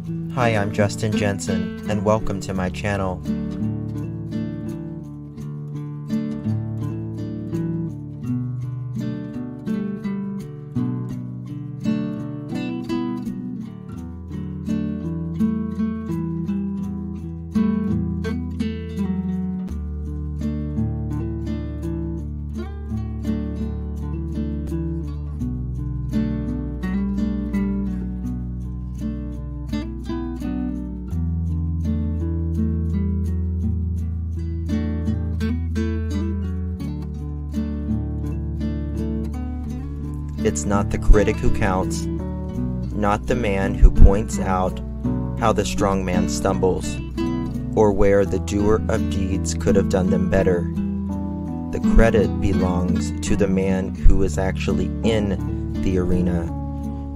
Hi, I'm Justin Jensen, and welcome to my channel. It's not the critic who counts, not the man who points out how the strong man stumbles, or where the doer of deeds could have done them better. The credit belongs to the man who is actually in the arena,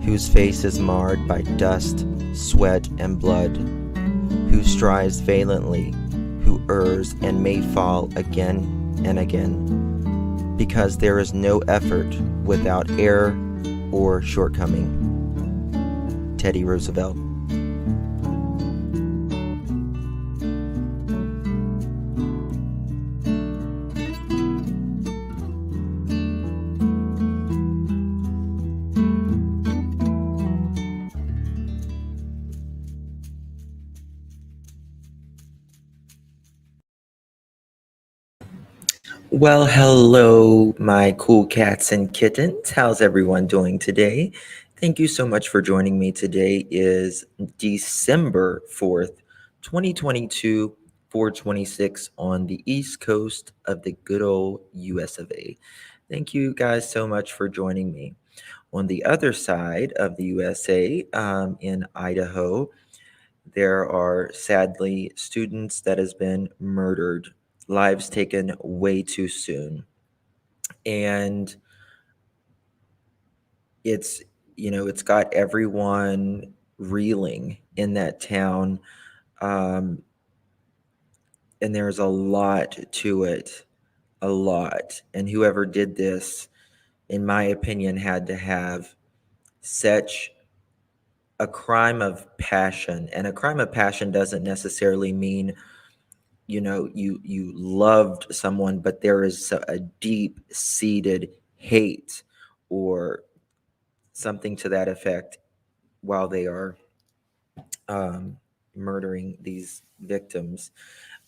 whose face is marred by dust, sweat, and blood, who strives valiantly, who errs and may fall again and again, because there is no effort without error or shortcoming. Teddy Roosevelt. Well, hello, my cool cats and kittens. How's everyone doing today? Thank you so much for joining me. Today is December 4th, 2022, 4:26 on the East Coast of the good old US of A. Thank you guys so much for joining me. On the other side of the USA, in Idaho, there are sadly students that has been murdered, lives taken way too soon. And it's got everyone reeling in that town. um, and there's a lot to it, a lot. And whoever did this, in my opinion, had to have such a crime of passion. And a crime of passion doesn't necessarily mean you loved someone, but there is a deep seated hate or something to that effect while they are murdering these victims.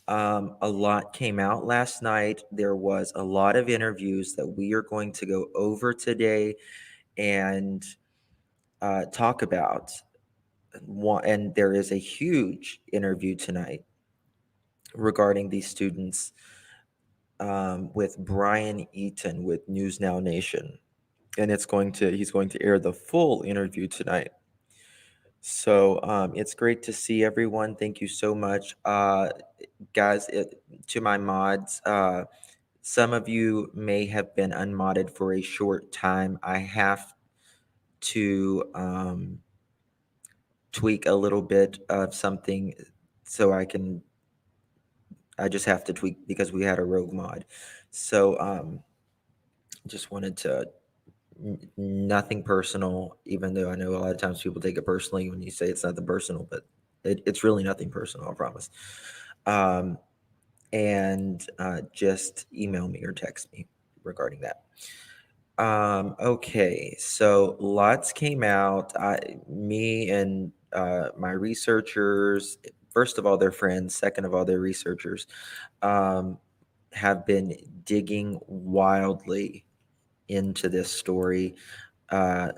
A lot came out last night. There was a lot of interviews that we are going to go over today and talk about. And there is a huge interview tonight regarding these students, with Brian Eaton with News Now Nation, and he's going to air the full interview tonight. So it's great to see everyone. Thank you so much, guys. To my mods, some of you may have been unmodded for a short time. I have to tweak a little bit of something, so I just have to tweak because we had a rogue mod. So just wanted to, nothing personal, even though I know a lot of times people take it personally when you say it's nothing personal, but it's really nothing personal, I promise. And just email me or text me regarding that. Okay, so lots came out. Me and my researchers, first of all, they're friends. Second of all, they're researchers, um, have been digging wildly into this story, uh,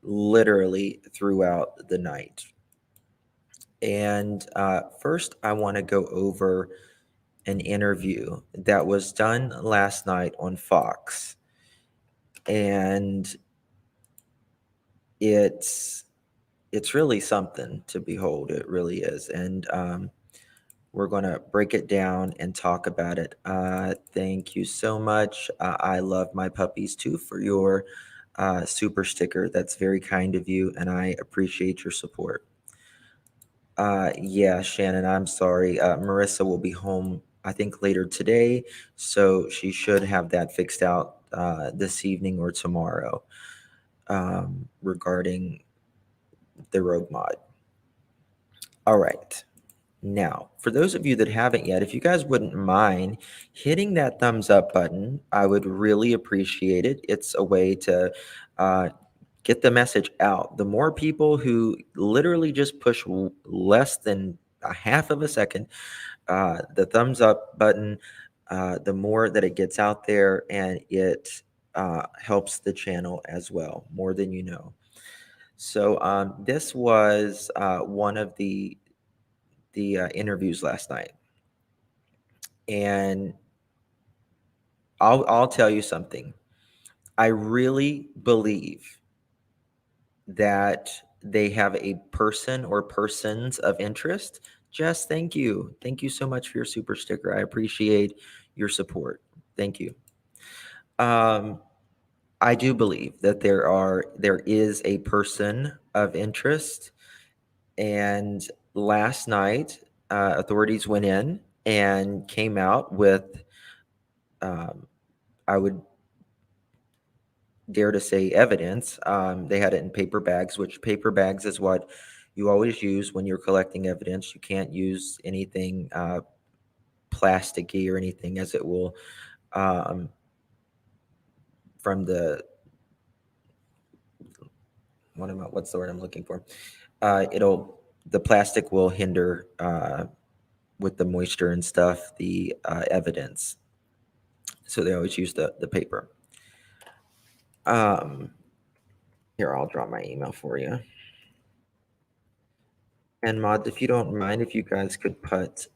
literally throughout the night. And first, I want to go over an interview that was done last night on Fox. And it's really something to behold. It really is. And we're going to break it down and talk about it. Thank you so much. I love my puppies too for your super sticker. That's very kind of you, and I appreciate your support. Yeah, Shannon, I'm sorry. Marissa will be home, I think, later today, so she should have that fixed out this evening or tomorrow, regarding the rogue mod. All right. Now, for those of you that haven't yet, if you guys wouldn't mind hitting that thumbs up button, I would really appreciate it. It's a way to get the message out. The more people who literally just push less than a half of a second, the thumbs up button, the more that it gets out there, and it helps the channel as well, more than you know. So this was one of the interviews last night, and I'll tell you something. I really believe that they have a person or persons of interest. Jess, thank you so much for your super sticker. I appreciate your support. Thank you. Um, I do believe that there is a person of interest, and last night authorities went in and came out with, um, I would dare to say, evidence. They had it in paper bags, which paper bags is what you always use when you're collecting evidence. You can't use anything plasticky or anything, as it will, um, from the what's the word I'm looking for? It'll The plastic will hinder with the moisture and stuff the evidence. So they always use the paper. Um, Here, I'll draw my email for you. And mods, if you don't mind, if you guys could put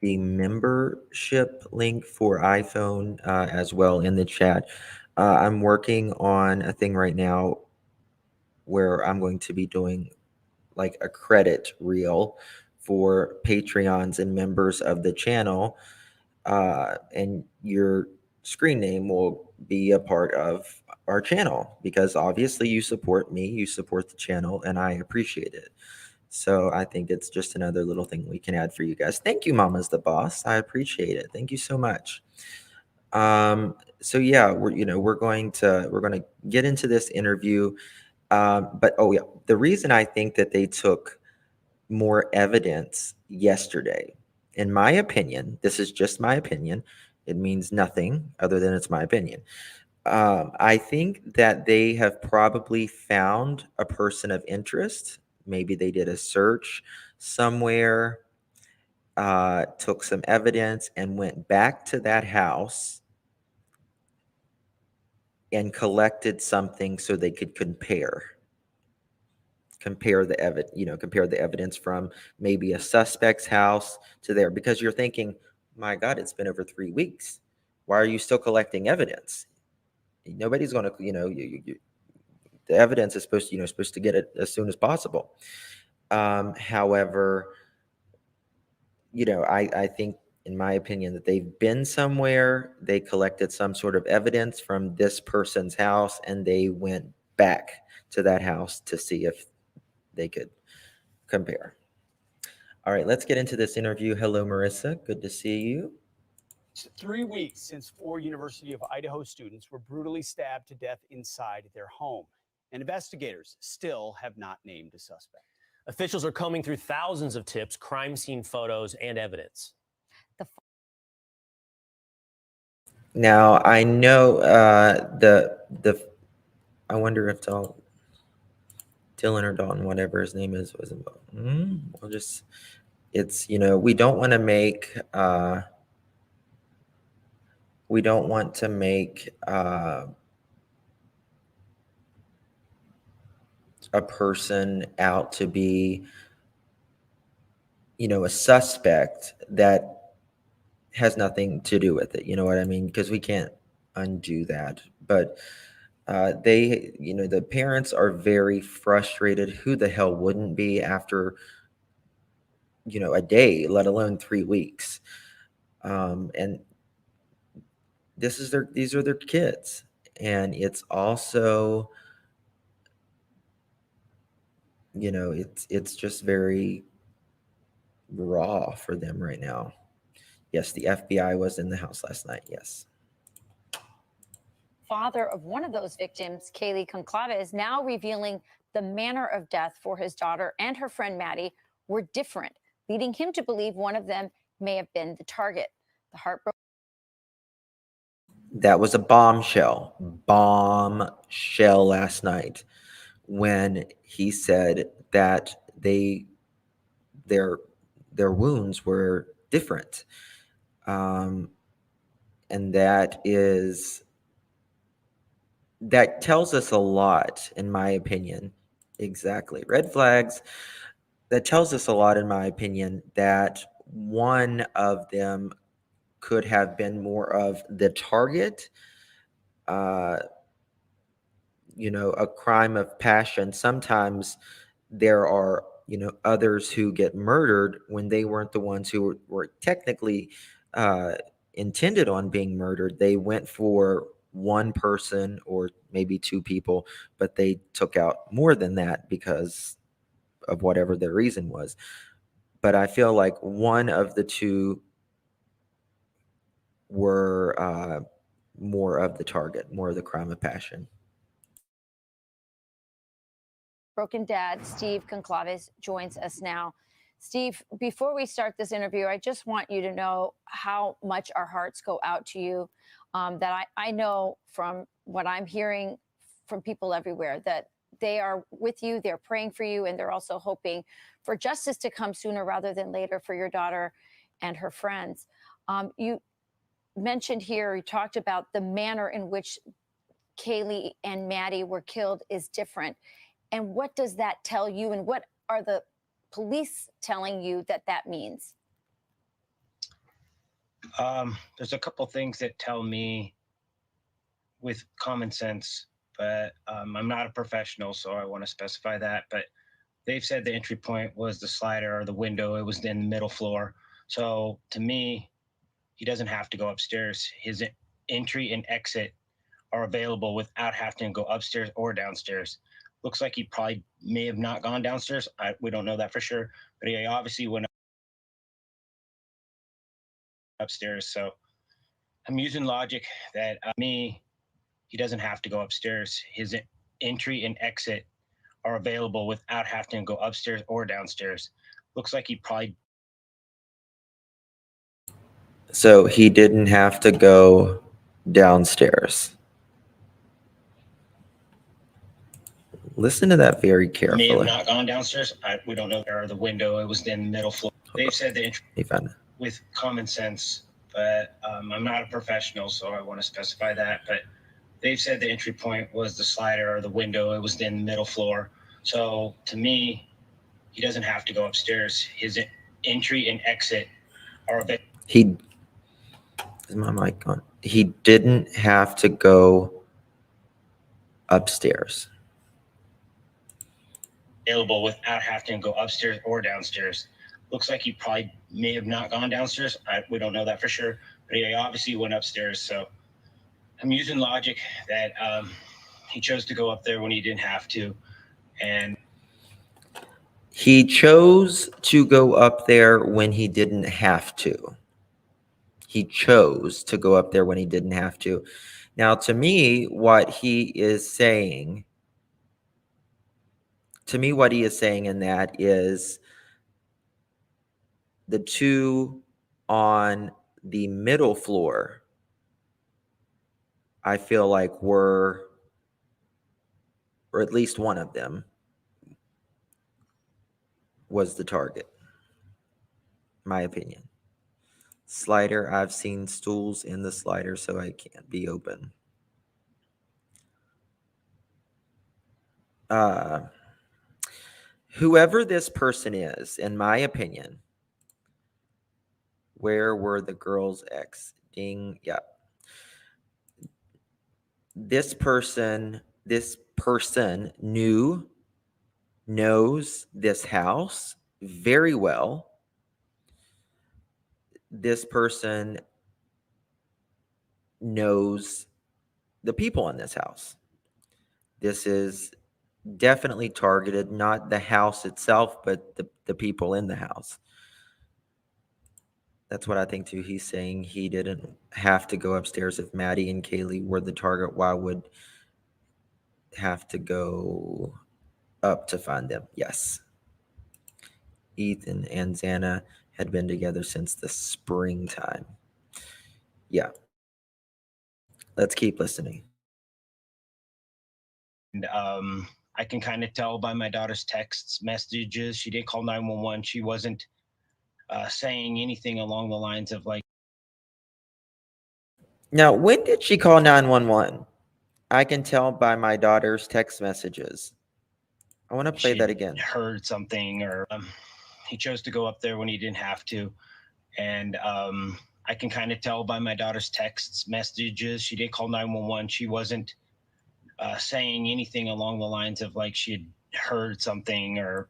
the membership link for iPhone as well in the chat. I'm working on a thing right now where I'm going to be doing like a credit reel for Patreons and members of the channel. And your screen name will be a part of our channel because obviously you support me, you support the channel, and I appreciate it. So I think it's just another little thing we can add for you guys. Thank you, Mama's the Boss. I appreciate it. Thank you so much. So yeah, we're going to get into this interview. But oh yeah, the reason I think that they took more evidence yesterday, in my opinion, this is just my opinion. It means nothing other than it's my opinion. I think that they have probably found a person of interest. Maybe they did a search somewhere, took some evidence, and went back to that house and collected something so they could compare the evidence from maybe a suspect's house to there, because you're thinking, my God, it's been over 3 weeks. Why are you still collecting evidence? Nobody's going to, the evidence is supposed to get it as soon as possible. However, I think, in my opinion, that they've been somewhere, they collected some sort of evidence from this person's house, and they went back to that house to see if they could compare. All right, let's get into this interview. Hello, Marissa. Good to see you. It's 3 weeks since 4 University of Idaho students were brutally stabbed to death inside their home, and investigators still have not named a suspect. Officials are combing through thousands of tips, crime scene photos, and evidence. Now, I know I wonder if Dylan or Dalton, whatever his name is, was involved. We'll just, we don't want to make a person out to be, a suspect that has nothing to do with it. You know what I mean? Because we can't undo that. But the parents are very frustrated. Who the hell wouldn't be after, a day, let alone 3 weeks? And these are their kids. And it's also, it's just very raw for them right now. Yes, the FBI was in the house last night. Yes. Father of one of those victims, Kaylee Conclave, is now revealing the manner of death for his daughter and her friend Maddie were different, leading him to believe one of them may have been the target. The heartbroken That was a bombshell last night when he said that their their wounds were different, and that tells us a lot, in my opinion. Exactly, red flags. That tells us a lot, in my opinion, that one of them could have been more of the target. Uh, a crime of passion. Sometimes there are, others who get murdered when they weren't the ones who were technically uh, intended on being murdered. They went for one person or maybe two people, but they took out more than that because of whatever their reason was. But I feel like one of the two were more of the target, more of the crime of passion. dad, Steve Conclaves, joins us now. Steve, before we start this interview, I just want you to know how much our hearts go out to you. That I know from what I'm hearing from people everywhere that they are with you, they're praying for you, and they're also hoping for justice to come sooner rather than later for your daughter and her friends. You mentioned here, you talked about the manner in which Kaylee and Maddie were killed is different. And what does that tell you? And what are the police telling you that means? There's a couple things that tell me with common sense, but I'm not a professional, so I want to specify that. But they've said the entry point was the slider or the window. It was in the middle floor. So to me, he doesn't have to go upstairs. His entry and exit are available without having to go upstairs or downstairs. Looks like he probably may have not gone downstairs. We don't know that for sure, but he obviously went upstairs. So I'm using logic that he doesn't have to go upstairs. His entry and exit are available without having to go upstairs or downstairs. Looks like he probably. So he didn't have to go downstairs. Listen to that very carefully. May have not gone downstairs. We don't know. Or the window. It was in the middle floor. They've said the entry with common sense, but I'm not a professional, so I want to specify that. But they've said the entry point was the slider or the window. It was in the middle floor. So to me, he doesn't have to go upstairs. His entry and exit are available. Is my mic on? He didn't have to go upstairs. Available without having to go upstairs or downstairs. Looks like he probably may have not gone downstairs. We don't know that for sure, but he obviously went upstairs. So I'm using logic that he chose to go up there when he didn't have to. And he chose to go up there when he didn't have to. He chose to go up there when he didn't have to. Now, to me, what he is saying in that is the two on the middle floor, I feel like were, or at least one of them, was the target. My opinion. Slider, I've seen stools in the slider, so I can't be open. Whoever this person is, in my opinion, where were the girls' ex? Ding, yeah. This person knows this house very well. This person knows the people in this house. This is definitely targeted, not the house itself, but the people in the house. That's what I think too. He's saying he didn't have to go upstairs. If Maddie and Kaylee were the target, why would have to go up to find them? Yes. Ethan and Xana had been together since the springtime. Yeah. Let's keep listening. And I can kind of tell by my daughter's texts, messages. She did call 911. She wasn't saying anything along the lines of like, Now, when did she call 911? I can tell by my daughter's text messages. I want to play she that again. heard something, or he chose to go up there when he didn't have to. And I can kind of tell by my daughter's texts, messages. She did call 911. She wasn't saying anything along the lines of like she had heard something or.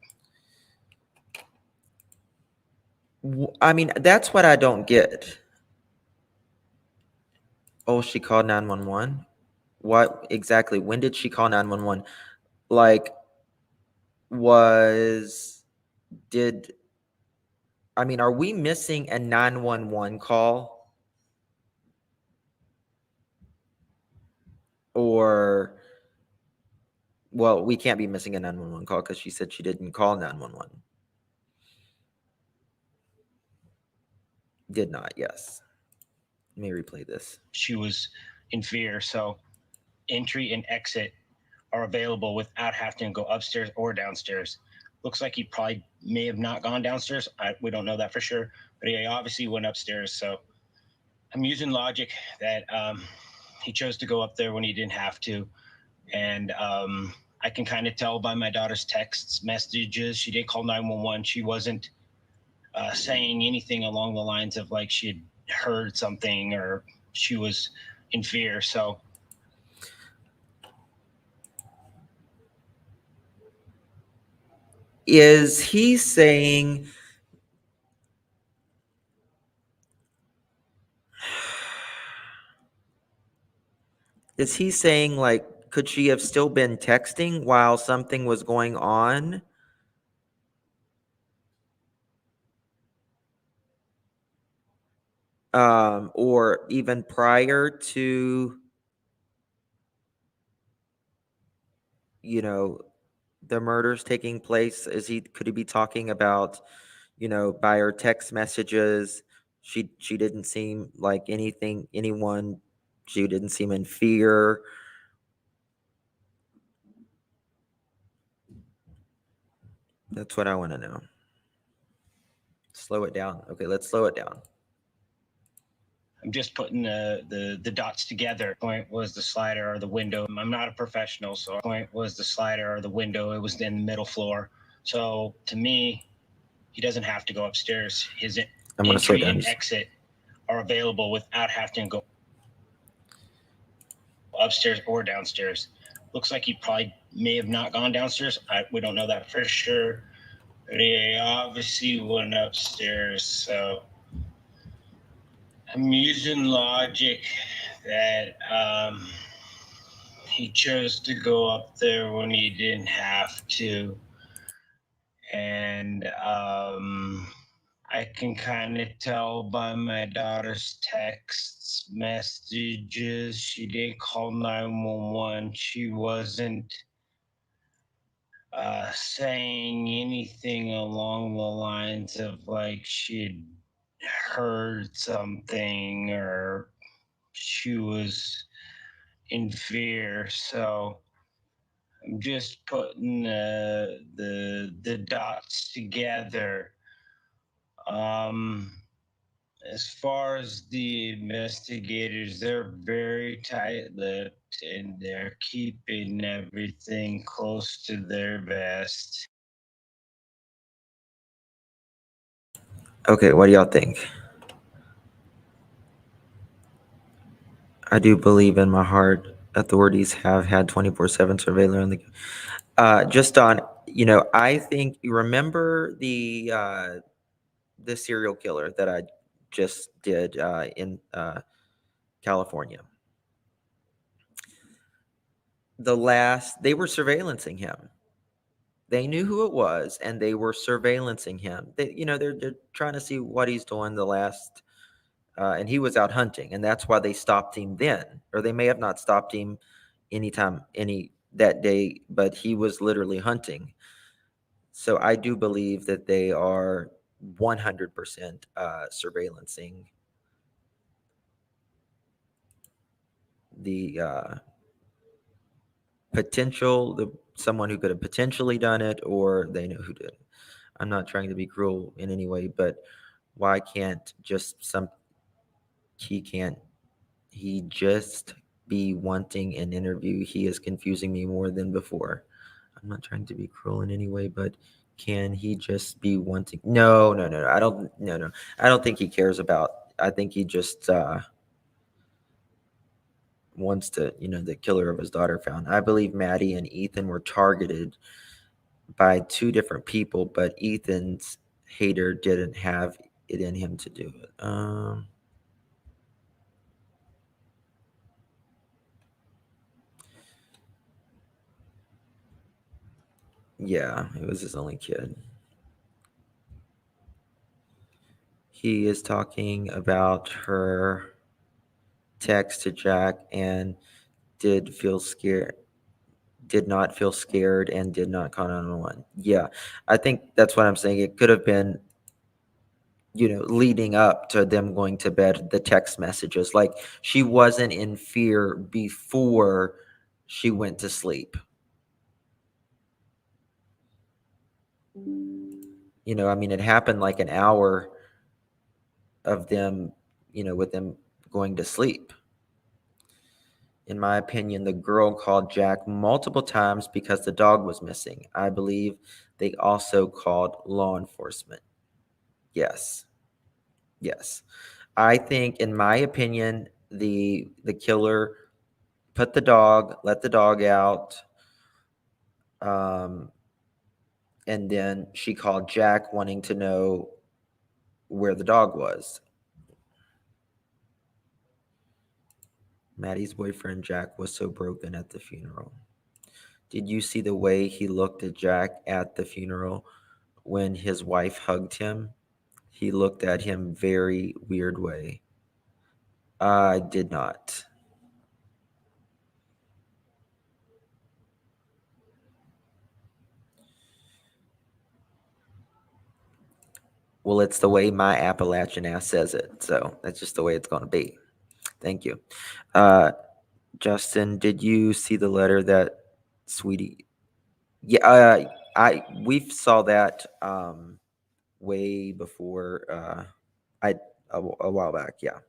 I mean, that's what I don't get. Oh, she called 911? What exactly? When did she call 911? Like, did, I mean, are we missing a 911 call? Or, well, we can't be missing a 911 call because she said she didn't call 911. Did not, yes. Let me replay this. She was in fear. So entry and exit are available without having to go upstairs or downstairs. Looks like he probably may have not gone downstairs. We don't know that for sure, but he obviously went upstairs. So I'm using logic that he chose to go up there when he didn't have to. And I can kind of tell by my daughter's texts, messages. She did call 911. She wasn't saying anything along the lines of like she had heard something or she was in fear. So is he saying like, could she have still been texting while something was going on? Or even prior to, you know, the murders taking place? Could he be talking about, by her text messages, she didn't seem like anyone, she didn't seem in fear. That's what I want to know. Slow it down. Okay, let's slow it down. I'm just putting the dots together. Point was the slider or the window. I'm not a professional, so point was the slider or the window. It was in the middle floor. So to me, he doesn't have to go upstairs. His entry and exit are available without having to go upstairs or downstairs. Looks like he probably may have not gone downstairs. We don't know that for sure. But he obviously went upstairs. So I'm using logic that he chose to go up there when he didn't have to. And I can kind of tell by my daughter's texts, messages. She did call 911. She wasn't saying anything along the lines of like she'd heard something or she was in fear. So I'm just putting the dots together. Um, as far as the investigators, they're very tight-lipped and they're keeping everything close to their vest. Okay, what do y'all think? I do believe in my heart authorities have had 24/7 surveillance on just on, I think you remember the serial killer that I just did in California. They were surveillancing him. They knew who it was, and they were surveillancing him. They're trying to see what he's doing and he was out hunting, and that's why they stopped him then, or they may have not stopped him any that day, but he was literally hunting. So I do believe that they are 100% surveillancing the someone who could have potentially done it, or they know who did it. I'm not trying to be cruel in any way, but why can't he just be wanting an interview? He is confusing me more than before. I'm not trying to be cruel in any way, but can he just be wanting? No, no, no, no. I don't. No, no. I don't think he cares about. I think he just wants to, the killer of his daughter found. I believe Maddie and Ethan were targeted by two different people, but Ethan's hater didn't have it in him to do it. Yeah, it was his only kid. He is talking about her text to Jack and did not feel scared and did not call 911. Yeah, I think that's what I'm saying. It could have been, leading up to them going to bed, the text messages. Like, she wasn't in fear before she went to sleep. I mean, it happened like an hour of them, with them going to sleep. In my opinion, the girl called Jack multiple times because the dog was missing. I believe they also called law enforcement. Yes. Yes. I think, in my opinion, the killer let the dog out, and then she called Jack wanting to know where the dog was. Maddie's boyfriend Jack was so broken at the funeral. Did you see the way he looked at Jack at the funeral when his wife hugged him? He looked at him very weird way. I did not. Well, it's the way my Appalachian ass says it, so that's just the way it's going to be. Thank you. Justin, did you see the letter that Sweetie? Yeah, we saw that way before. A while back. Yeah,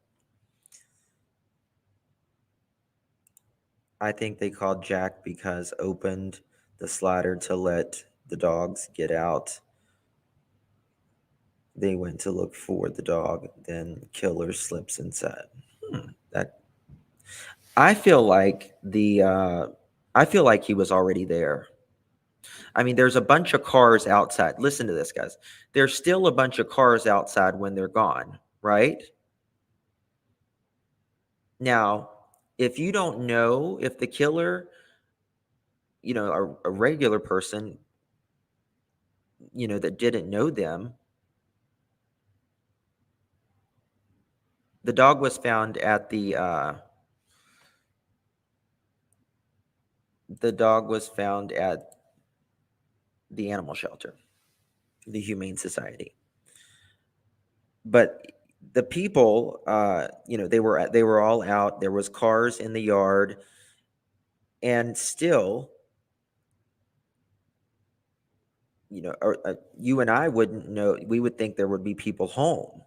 I think they called Jack because opened the slider to let the dogs get out. They went to look for the dog, then killer slips inside. That I feel like I feel like he was already there. I mean, there's a bunch of cars outside. Listen to this, guys. There's still a bunch of cars outside when they're gone, right? Now, if you don't know if the killer, a regular person, that didn't know them, the dog was found at the animal shelter, the Humane Society. But the people, they were all out. There was cars in the yard, and still, you and I wouldn't know. We would think there would be people home.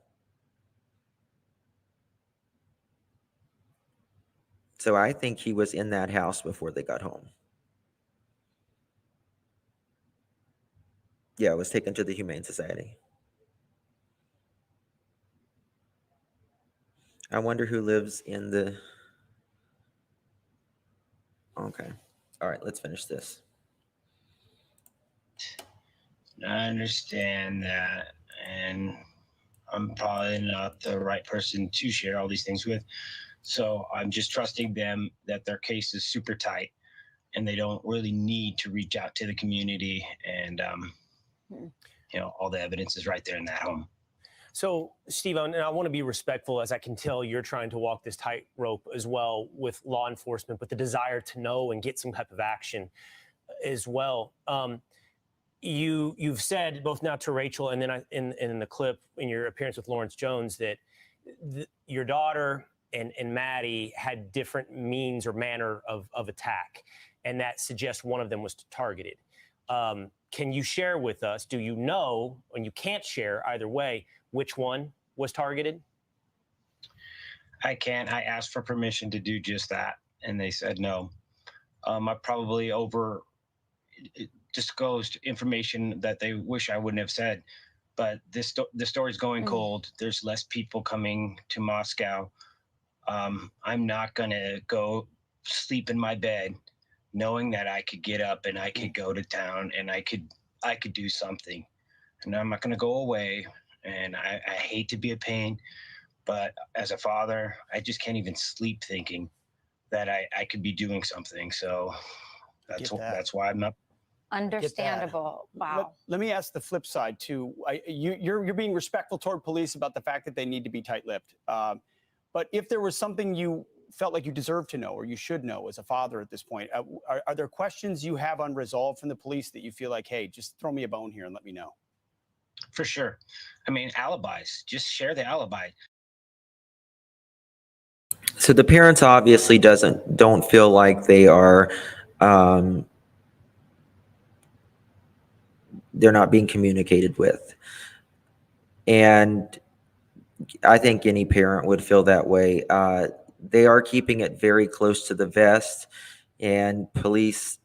So I think he was in that house before they got home. Yeah, it was taken to the Humane Society. I wonder who lives in the... Okay. All right, let's finish this. I understand that, and I'm probably not the right person to share all these things with. So I'm just trusting them that their case is super tight and they don't really need to reach out to the community. And, all the evidence is right there in that home. So, Steve, and I want to be respectful, as I can tell you're trying to walk this tightrope as well with law enforcement, but the desire to know and get some type of action as well. you've said both now to Rachel and then in the clip in your appearance with Lawrence Jones that your daughter and Maddie had different means or manner of attack, and that suggests one of them was targeted. Can you share with us, do you know, and you can't share either way, which one was targeted? I can't. I asked for permission to do just that, and they said no. I probably disclosed information that they wish I wouldn't have said, but the story's going cold. There's less people coming to Moscow. I'm not gonna go sleep in my bed knowing that I could get up and I could go to town and I could do something. And I'm not gonna go away. And I hate to be a pain, but as a father, I just can't even sleep thinking that I could be doing something. So that's why I'm up. Understandable. Wow. Let me ask the flip side too. You're being respectful toward police about the fact that they need to be tight-lipped. But if there was something you felt like you deserved to know or you should know as a father at this point, are there questions you have unresolved from the police that you feel like, hey, just throw me a bone here and let me know? For sure. I mean, alibis. Just share the alibi. So the parents obviously don't feel like they are they're not being communicated with. And I think any parent would feel that way. They are keeping it very close to the vest, and police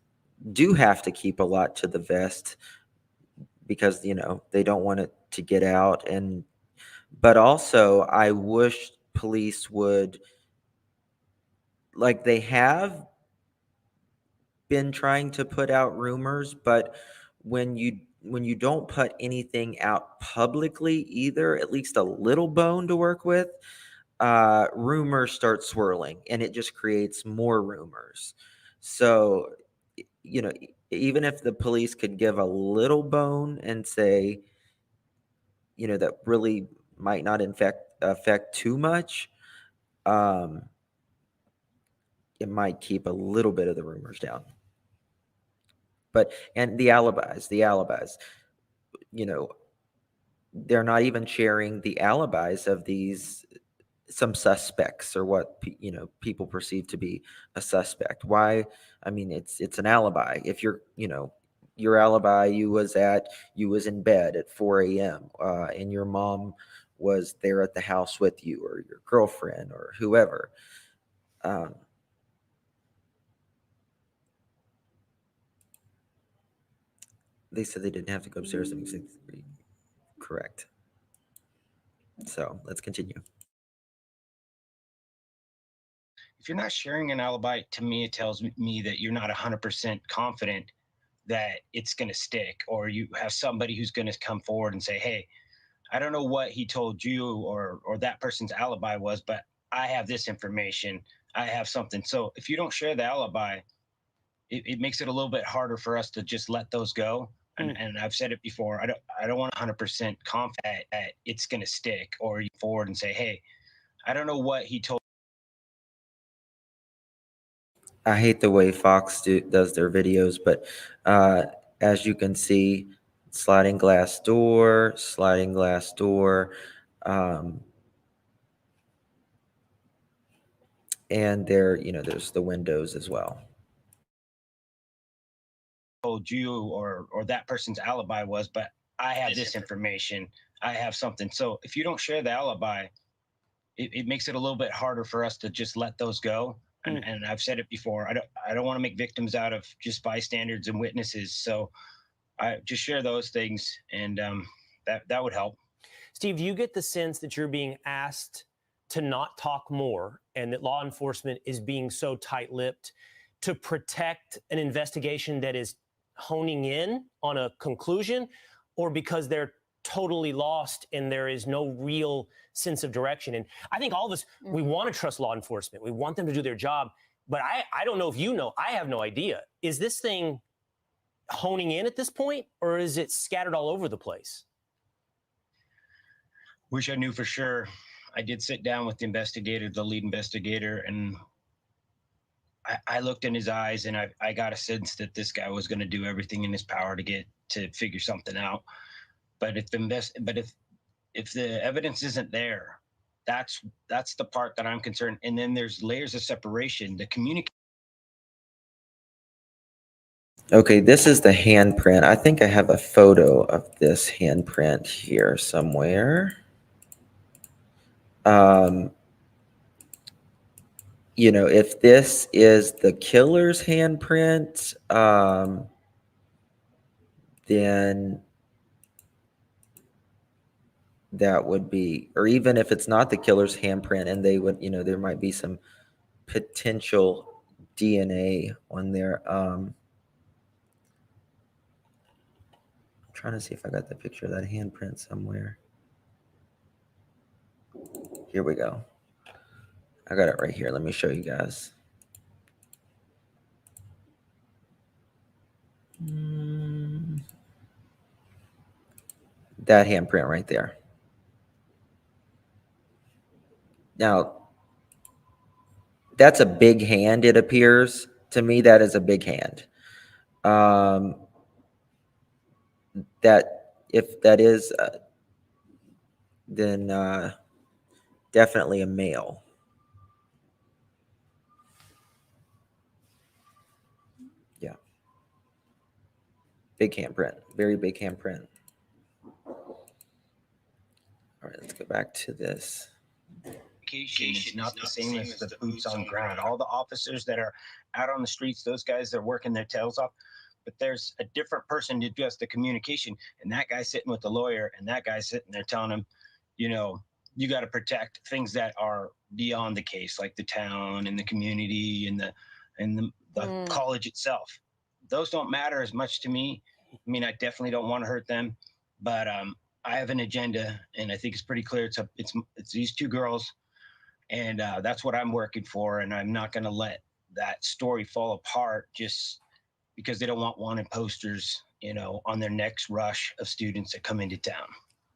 do have to keep a lot to the vest because, they don't want it to get out. But also I wish police would, like they have been trying to put out rumors, but when you don't put anything out publicly either, at least a little bone to work with, rumors start swirling and it just creates more rumors. So, even if the police could give a little bone and say, that really might not affect too much, it might keep a little bit of the rumors down. And the alibis, they're not even sharing the alibis of some suspects or what people perceive to be a suspect. Why? I mean, it's an alibi. If your alibi, you was in bed at 4 a.m. And your mom was there at the house with you, or your girlfriend, or whoever. They said they didn't have to go upstairs and correct. So let's continue. If you're not sharing an alibi, to me, it tells me that you're not 100% confident that it's going to stick, or you have somebody who's going to come forward and say, hey, I don't know what he told you or that person's alibi was, but I have this information. I have something. So if you don't share the alibi, it makes it a little bit harder for us to just let those go. And I've said it before. I don't want 100% confident that it's going to stick, or you forward and say, hey, I don't know what he told. I hate the way Fox does their videos, but as you can see, sliding glass door, and there's the windows as well. Told you or that person's alibi was, but I have this information. I have something. So if you don't share the alibi, it makes it a little bit harder for us to just let those go. And I've said it before. I don't want to make victims out of just bystanders and witnesses. So I just share those things, and that would help. Steve, do you get the sense that you're being asked to not talk more, and that law enforcement is being so tight-lipped to protect an investigation that is honing in on a conclusion, or because they're totally lost and there is no real sense of direction? And I think all of us, we want to trust law enforcement. We want them to do their job. But I don't know if you know, I have no idea. Is this thing honing in at this point, or is it scattered all over the place? Wish I knew for sure. I did sit down with the investigator, the lead investigator, and I looked in his eyes and I got a sense that this guy was going to do everything in his power to figure something out. But if the evidence isn't there, that's the part that I'm concerned. And then there's layers of separation. The communication. Okay, this is the handprint. I think I have a photo of this handprint here somewhere. You know, if this is the killer's handprint, then that would be, or even if it's not the killer's handprint and they would, you know, there might be some potential DNA on there. I'm trying to see if I got the picture of that handprint somewhere. Here we go. I got it right here. Let me show you guys. That handprint right there. Now, that's a big hand, it appears. To me, that is a big hand. That, if that is, then definitely a male. Yeah. Big handprint. Very big handprint. All right, let's go back to this. Is not the same as the boots on ground. All the officers that are out on the streets, those guys that are working their tails off, but there's a different person to just the communication. And that guy sitting with the lawyer and that guy sitting there telling him, you know, you got to protect things that are beyond the case, like the town and the community and the college itself. Those don't matter as much to me. I mean, I definitely don't want to hurt them, but I have an agenda, and I think it's pretty clear. It's these two girls, and that's what I'm working for. And I'm not going to let that story fall apart just because they don't want wanted posters, you know, on their next rush of students that come into town.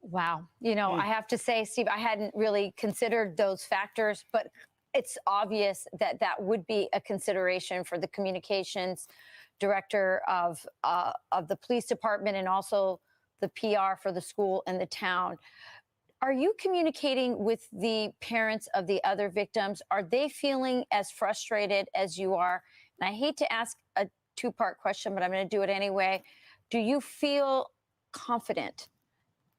Wow. You know, I have to say, Steve, I hadn't really considered those factors, but it's obvious that that would be a consideration for the communications director of the police department and also the PR for the school and the town. Are you communicating with the parents of the other victims? Are they feeling as frustrated as you are? And I hate to ask a two-part question, but I'm going to do it anyway. Do you feel confident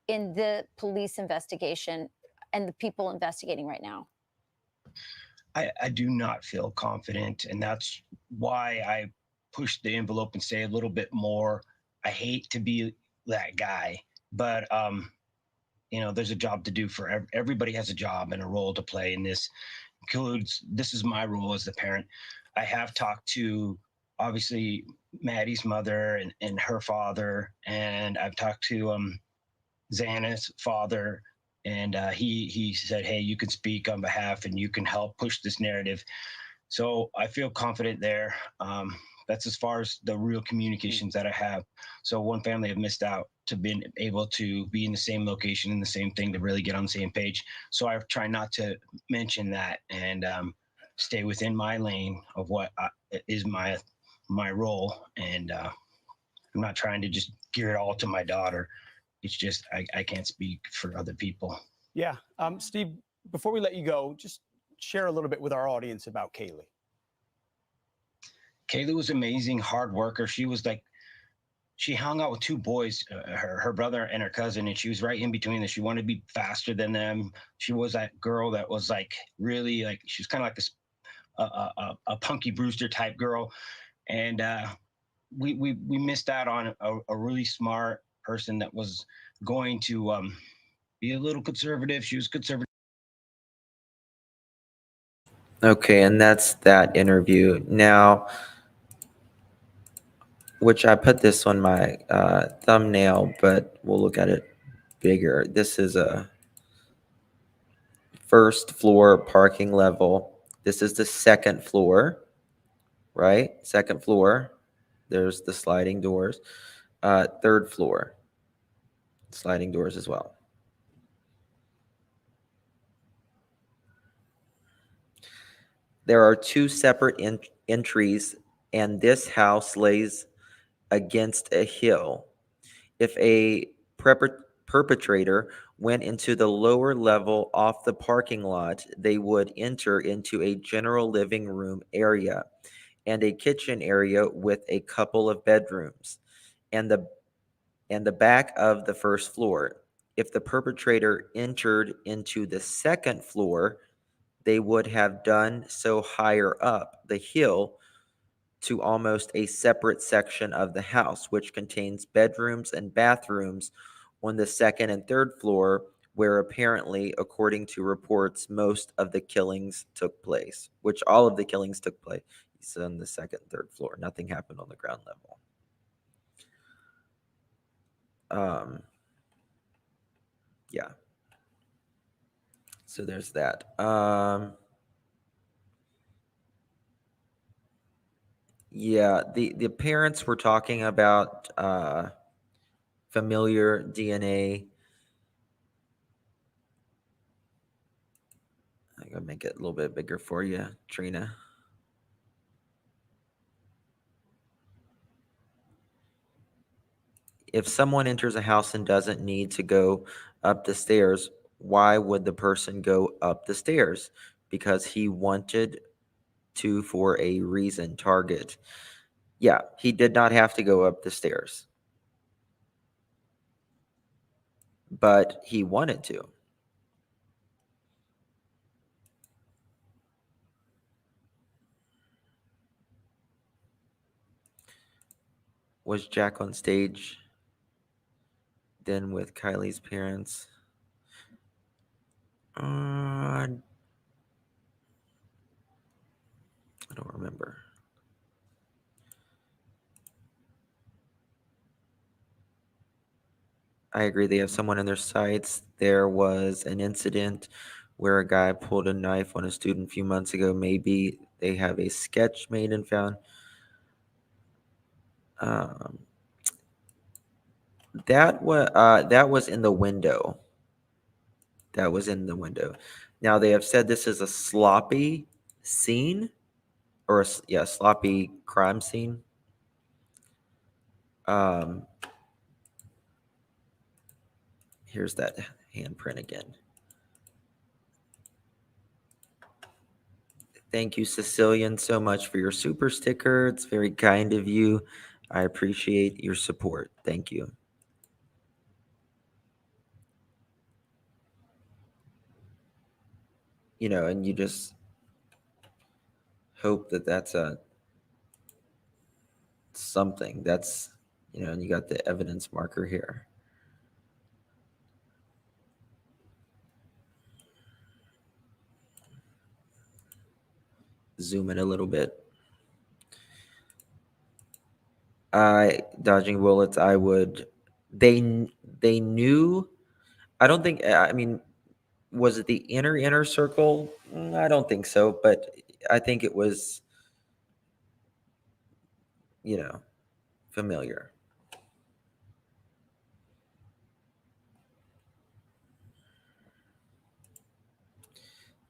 in the police investigation and the people investigating right now? I do not feel confident, and that's why I push the envelope and say a little bit more. I hate to be that guy, but you know, there's a job to do for everybody. Has a job and a role to play, and this includes, this is my role as the parent. I have talked to, obviously, Maddie's mother and her father, and I've talked to Xana's father, and he said, hey, you can speak on behalf and you can help push this narrative. So I feel confident there. That's as far as the real communications that I have. So one family have missed out to being able to be in the same location and the same thing to really get on the same page. So I try not to mention that and stay within my lane of what is my role. And I'm not trying to just gear it all to my daughter. It's just I can't speak for other people. Yeah. Steve, before we let you go, just share a little bit with our audience about Kaylee. Kaylee was amazing, hard worker. She was like, she hung out with two boys, her brother and her cousin, and she was right in between them. She wanted to be faster than them. She was that girl that was like really like, she was kind of like this a Punky Brewster type girl, and we missed out on a really smart person that was going to be a little conservative. She was conservative. Okay, and that's that interview. Now, which I put this on my thumbnail, but we'll look at it bigger. This is a first floor parking level. This is the second floor, right? Second floor. There's the sliding doors. Third floor, sliding doors as well. There are two separate entries, and this house lays against a hill. If a perpetrator went into the lower level off the parking lot, they would enter into a general living room area and a kitchen area with a couple of bedrooms and the back of the first floor. If the perpetrator entered into the second floor, they would have done so higher up the hill to almost a separate section of the house, which contains bedrooms and bathrooms on the second and third floor, where apparently, according to reports, most of the killings took place, which all of the killings took place on the second and third floor. Nothing happened on the ground level. Yeah. So there's that. Yeah, the parents were talking about familiar DNA. I'm gonna make it a little bit bigger for you, Trina. If someone enters a house and doesn't need to go up the stairs, why would the person go up the stairs? Because he wanted to for a reason. Target. Yeah, he did not have to go up the stairs, but he wanted to. Was Jack on stage then with Kylie's parents? I don't remember. I agree. They have someone in their sights. There was an incident where a guy pulled a knife on a student a few months ago. Maybe they have a sketch made and found. That was in the window. That was in the window. Now they have said this is a sloppy scene, or sloppy crime scene. Here's that handprint again. Thank you, Sicilian, so much for your super sticker. It's very kind of you. I appreciate your support. Thank you. You know, and you just hope that that's a something that's, you know, and you got the evidence marker here. Zoom in a little bit. Dodging bullets, I would. They knew. I don't think. I mean, was it the inner circle? I don't think so, but I think it was, you know, familiar.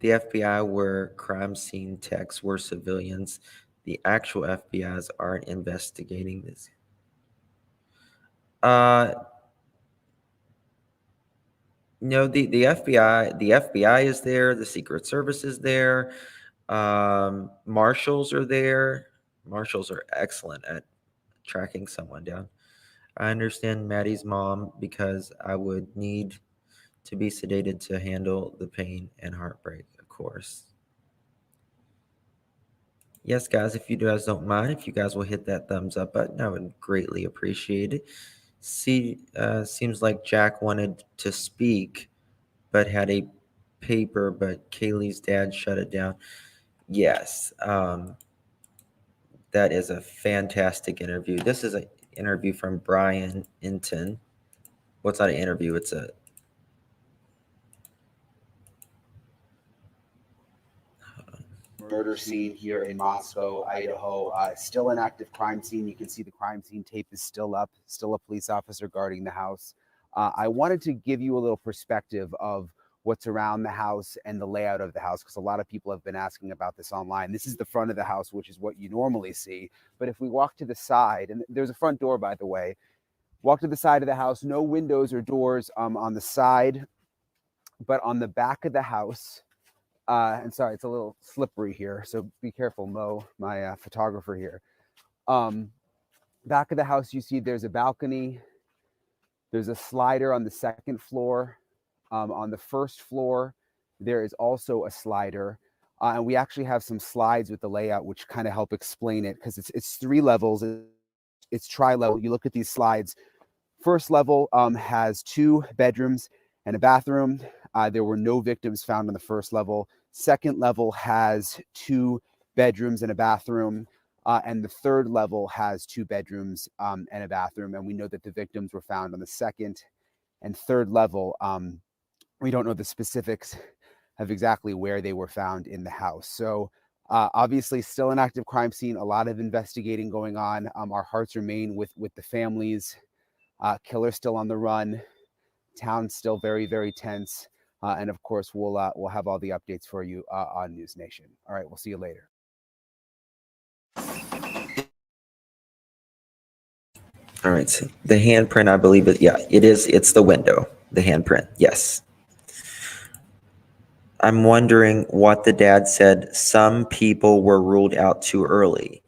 The FBI were crime scene techs were civilians. The actual FBI's aren't investigating this. No, the FBI is there. The Secret Service is there. Marshals are there. Marshals are excellent at tracking someone down. I understand Maddie's mom because I would need to be sedated to handle the pain and heartbreak, of course. Yes, guys, if you guys don't mind, if you guys will hit that thumbs up button, I would greatly appreciate it. Seems like Jack wanted to speak, but had a paper, but Kaylee's dad shut it down. Yes, that is a fantastic interview. This is an interview from Brian Inton. Well, it's not an interview, it's a murder scene here in Moscow, Idaho. Still an active crime scene. You can see the crime scene tape is still up, still a police officer guarding the house. I wanted to give you a little perspective of what's around the house and the layout of the house, because a lot of people have been asking about this online. This is the front of the house, which is what you normally see. But if we walk to the side, and there's a front door, by the way, walk to the side of the house, no windows or doors on the side, but on the back of the house, and sorry, it's a little slippery here, so be careful, Mo, my photographer here. Back of the house, you see there's a balcony. There's a slider on the second floor. On the first floor, there is also a slider. And we actually have some slides with the layout, which kind of help explain it, because it's 3 levels. It's tri-level. You look at these slides. First level has 2 bedrooms and a bathroom. There were no victims found on the first level. Second level has 2 bedrooms and a bathroom. And the third level has 2 bedrooms and a bathroom. And we know that the victims were found on the second and third level. We don't know the specifics of exactly where they were found in the house. So obviously still an active crime scene, a lot of investigating going on. Our hearts remain with the families. Killer still on the run. Town still very, very tense. And of course, we'll have all the updates for you on News Nation. All right, we'll see you later. All right, so the handprint, I believe it. Yeah, it is. It's the window, the handprint. Yes. I'm wondering what the dad said. Some people were ruled out too early.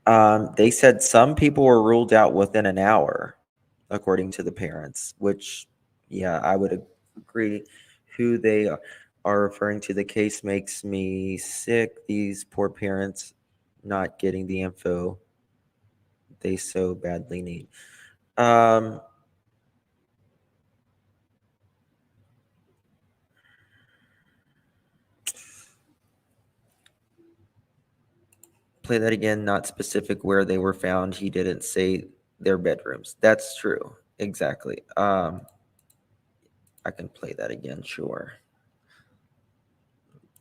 They said some people were ruled out within an hour, according to the parents, which, yeah, I would agree. Who they are referring to, the case makes me sick. These poor parents not getting the info they so badly need. Play that again. Not specific where they were found. He didn't say their bedrooms. That's true. Exactly. I can play that again. Sure.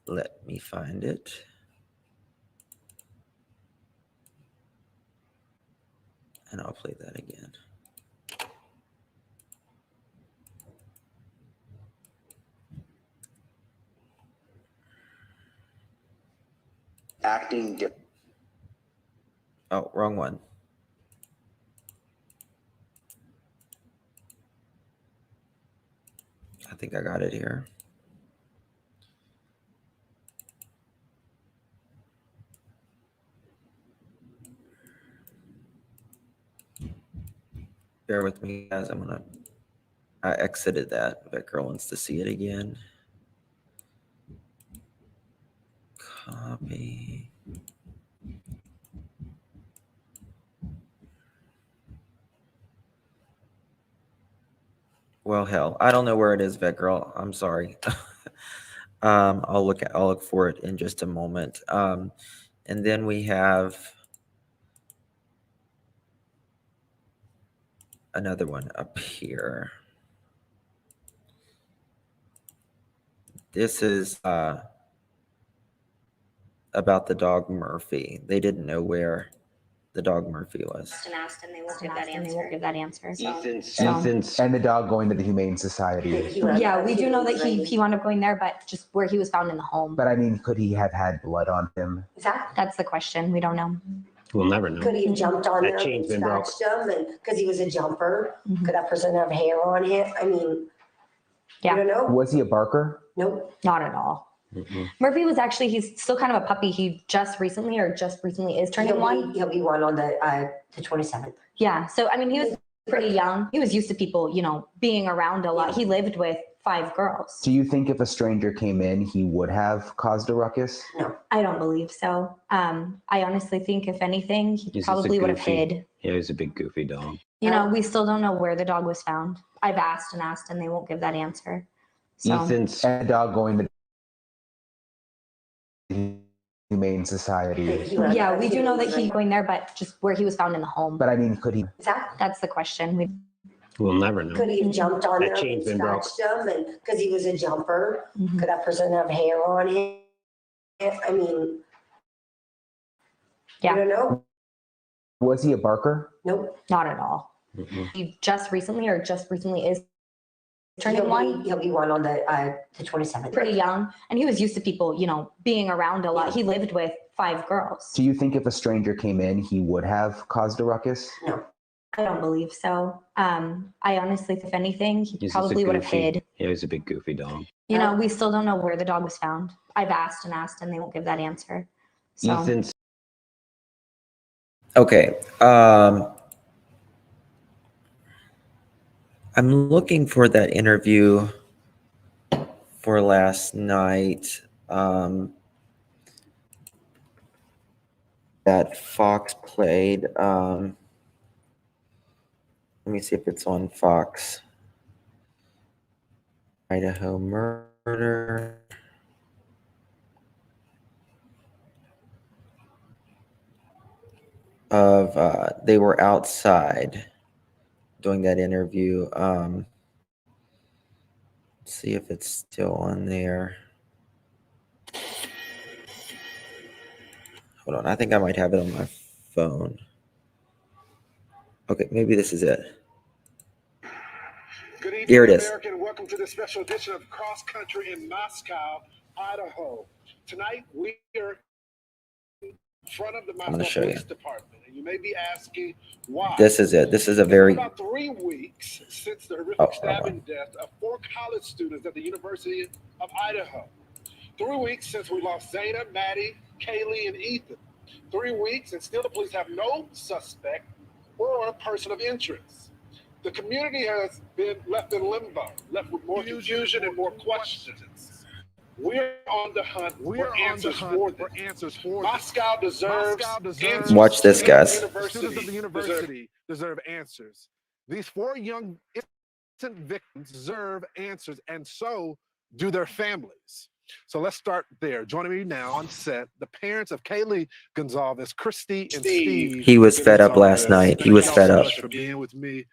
Let me find it. And I'll play that again. Acting. Oh, wrong one. I think I got it here. Bear with me, guys. I exited that. That girl wants to see it again. Copy. Well, hell, I don't know where it is, Vet Girl. I'm sorry. I'll look for it in just a moment. And then we have another one up here. This is about the dog Murphy. They didn't know where the dog Murphy was. Asked and they won't give that answer. Ethan's and the dog going to the Humane Society. Yeah, we do know that he wound up going there, but just where he was found in the home. But I mean, could he have had blood on him? That's the question. We don't know. We'll never know. Could he have jumped on That them chain's and been broke. scratched them, and because he was a jumper, could that person have hair on him? I mean, Yeah. I don't know. Was he a barker? Nope. Not at all. Mm-mm. Murphy was actually, he's still kind of a puppy. He just recently is turning 1. He'll be 1 on the 27th. Yeah. So, I mean, he was pretty young. He was used to people, being around a lot. He lived with 5 girls. Do you think if a stranger came in, he would have caused a ruckus? No. I don't believe so. I honestly think if anything, he He's just probably a would have goofy- hid. Yeah, he's a big goofy dog. We still don't know where the dog was found. I've asked and they won't give that answer. So Ethan's and the dog going to the Humane Society. yeah, we do know that he's going there, but just where he was found in the home. But I mean, could he? That's the question. We'll never know. Could he have jumped on That them and chain's been broke. scratched them, and because he was a jumper, Mhm. could that person have hair on him? I mean, Yeah. I don't know. Was he a barker? Nope. Not at all. Mm-mm. He just recently is turning one. He'll be one on the 27th. Pretty young, and he was used to people, being around a lot. He lived with 5 girls. Do you think if a stranger came in, he would have caused a ruckus? No. I don't believe so. I honestly, if anything, he He's just a probably would have goofy- hid. Yeah, he's a big goofy dog. We still don't know where the dog was found. I've asked and asked, and they won't give that answer. So Ethan's Okay. I'm looking for that interview for last night. That Fox played. Let me see if it's on Fox. Idaho murder. They were outside doing that interview. Let's see if it's still on there. Hold on, I think I might have it on my phone. Okay, maybe this is it. Good evening, Here it is. America, and welcome to this special edition of Cross Country in Moscow, Idaho. Tonight, we are in front of the I'm gonna Moscow show you. Police Department, and you may be asking why. This is it. This is a It's very. been about 3 weeks since the horrific hold stabbing on. death of 4 college students at the University of Idaho. 3 weeks since we lost Zayna, Maddie, Kaylee, and Ethan. 3 weeks, and still the police have no suspect or person of interest. The community has been left in limbo, left with more confusion and more questions. We're on the hunt for answers for them. Moscow deserves answers. Watch this, guys. The students of the university deserve answers. These 4 young innocent victims deserve answers, and so do their families. So let's start there. Joining me now on set, the parents of Kaylee Gonzalez, Christy and Steve. He was fed up last Gonzalez. night. He was Thank fed y'all so up. much for being with me.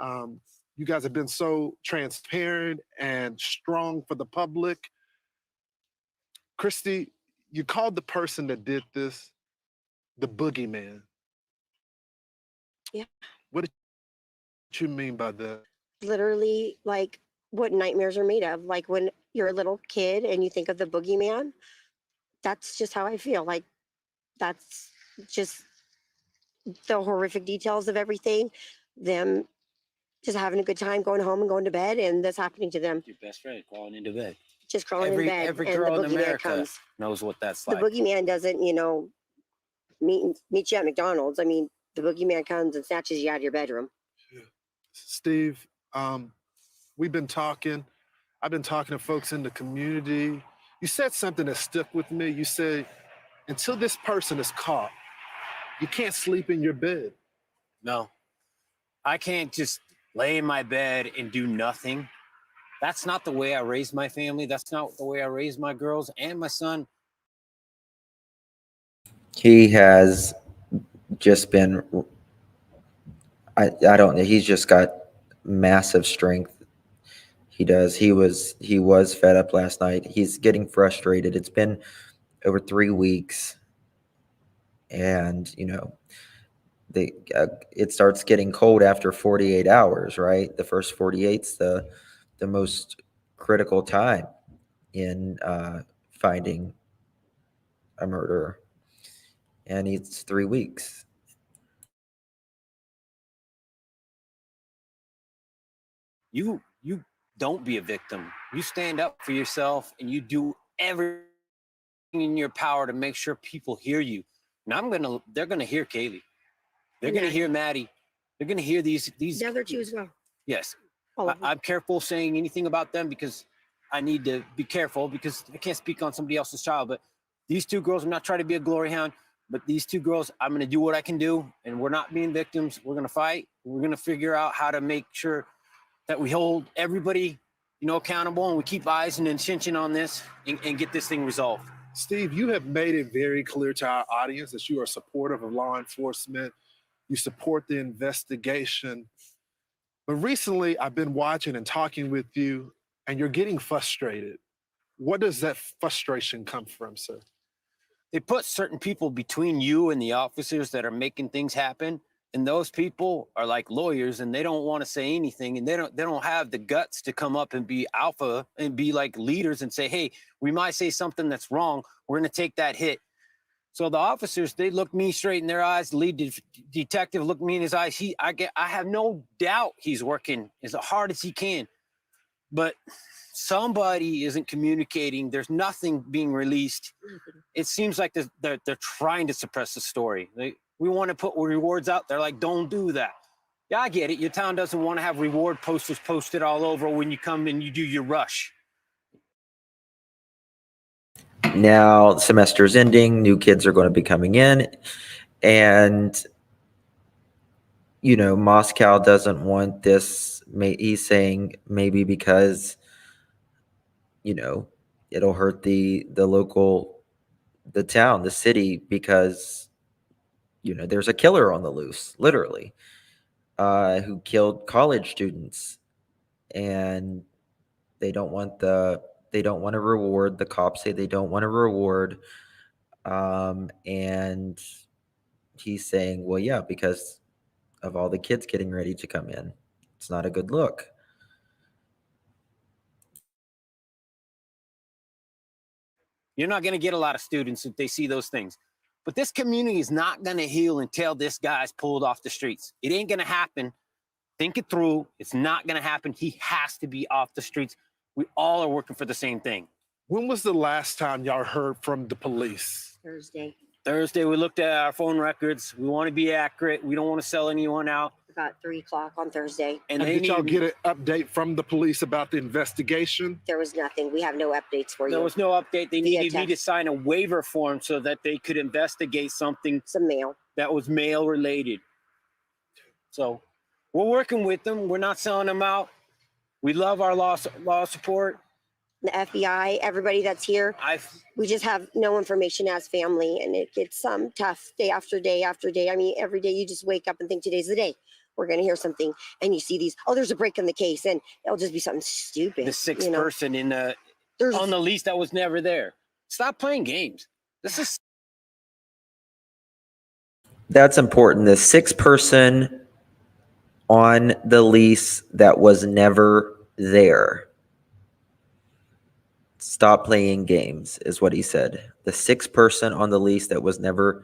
You guys have been so transparent and strong for the public. Christy, you called the person that did this the boogeyman. Yeah. What did you mean by that? Literally, like what nightmares are made of. Like when you're a little kid and you think of the boogeyman, that's just how I feel. Like that's just the horrific details of everything. Them just having a good time, going home and going to bed, and this happening to them. Your best friend crawling into bed. Just crawling in bed, Every and girl the in boogeyman America comes. knows what that's The like. boogeyman doesn't, meet you at McDonald's. I mean, the boogeyman comes and snatches you out of your bedroom. Steve, we've been talking. I've been talking to folks in the community. You said something that stuck with me. You said, until this person is caught, you can't sleep in your bed. No, I can't just lay in my bed and do nothing. That's not the way I raised my family. That's not the way I raised my girls and my son. He has just been. I don't know. He's just got massive strength. He does. He was fed up last night. He's getting frustrated. It's been over 3 weeks, and it starts getting cold after 48 hours, right? The first 48's the most critical time in finding a murderer, and it's 3 weeks. You don't be a victim. You stand up for yourself and you do everything in your power to make sure people hear you. And they're gonna hear Kaylee. They're gonna hear Maddie. They're gonna hear these. The other two as well. Yes. All of them. I'm careful saying anything about them because I need to be careful because I can't speak on somebody else's child. But these 2 girls, I'm not trying to be a glory hound, but these 2 girls, I'm going to do what I can do. And we're not being victims. We're going to fight. We're going to figure out how to make sure that we hold everybody, accountable, and we keep eyes and attention on this and get this thing resolved. Steve, you have made it very clear to our audience that you are supportive of law enforcement. You support the investigation. But recently, I've been watching and talking with you, and you're getting frustrated. What does that frustration come from, sir? They put certain people between you and the officers that are making things happen. And those people are like lawyers, and they don't want to say anything, and they don't have the guts to come up and be alpha and be like leaders and say, hey, we might say something that's wrong. We're going to take that hit. So the officers, they look me straight in their eyes. The lead detective looked me in his eyes. I have no doubt he's working as hard as he can, but somebody isn't communicating. There's nothing being released. It seems like they're trying to suppress the story. We want to put rewards out. They're like, don't do that. Yeah, I get it. Your town doesn't want to have reward posters posted all over when you come and you do your rush. Now the semester's ending, new kids are going to be coming in, and you know, Moscow doesn't want this. He's saying maybe because, you know, it'll hurt the local, the town, the city, because, you know, there's a killer on the loose, literally, who killed college students, and they don't want to reward. The cops say they don't want to reward, and he's saying, well, yeah, because of all the kids getting ready to come in, it's not a good look. You're not going to get a lot of students if they see those things. But this community is not going to heal until this guy's pulled off the streets. It ain't going to happen. Think it through. It's not going to happen. He has to be off the streets. We all are working for the same thing. When was the last time y'all heard from the police? Thursday, we looked at our phone records. We want to be accurate. We don't want to sell anyone out. About 3 o'clock on Thursday. And did y'all get an update from the police about the investigation? There was nothing. We have no updates for you. There was no update. They needed me to sign a waiver form so that they could investigate something. Some mail. That was mail related. So we're working with them. We're not selling them out. We love our law support. The FBI, everybody that's here. We just have no information as family, and it gets tough day after day after day. I mean, every day you just wake up and think today's the day. We're going to hear something, and you see these, oh, there's a break in the case, and it'll just be something stupid. The sixth person on the lease that was never there. Stop playing games. That's important. The sixth person on the lease that was never there. Stop playing games is what he said. The sixth person on the lease that was never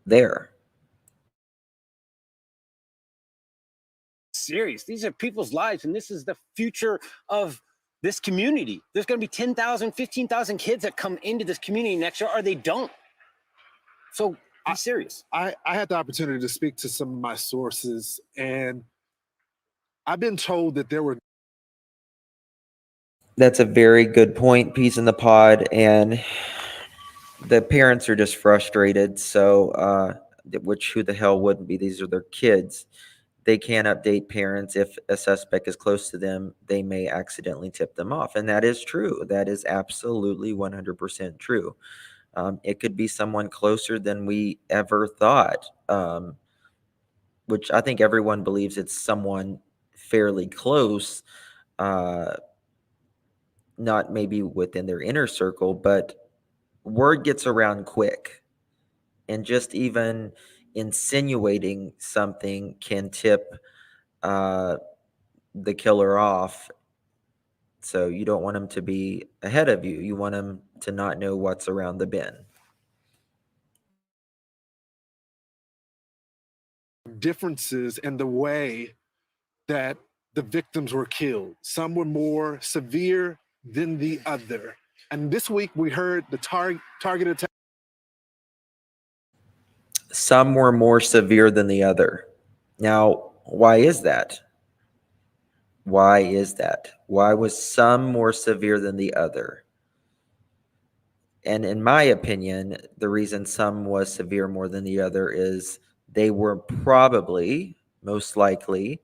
there. Serious. These are people's lives, and this is the future of this community. There's going to be 10,000, 15,000 kids that come into this community next year, or they don't. So be serious. I had the opportunity to speak to some of my sources, and I've been told that there were. That's a very good point, Peas in the Pod, and the parents are just frustrated. So, which who the hell wouldn't be? These are their kids. They can't update parents. If a suspect is close to them, they may accidentally tip them off. And that is true. That is absolutely 100% true. It could be someone closer than we ever thought, which I think everyone believes it's someone fairly close, not maybe within their inner circle, but word gets around quick. And just even insinuating something can tip the killer off. So you don't want him to be ahead of you. You want him to not know what's around the bend. Differences in the way that the victims were killed. Some were more severe than the other. And this week we heard the target attack. Some were more severe than the other. Now, why is that? Why is that? Why was some more severe than the other? And in my opinion, the reason some was severe more than the other is they were probably, most likely,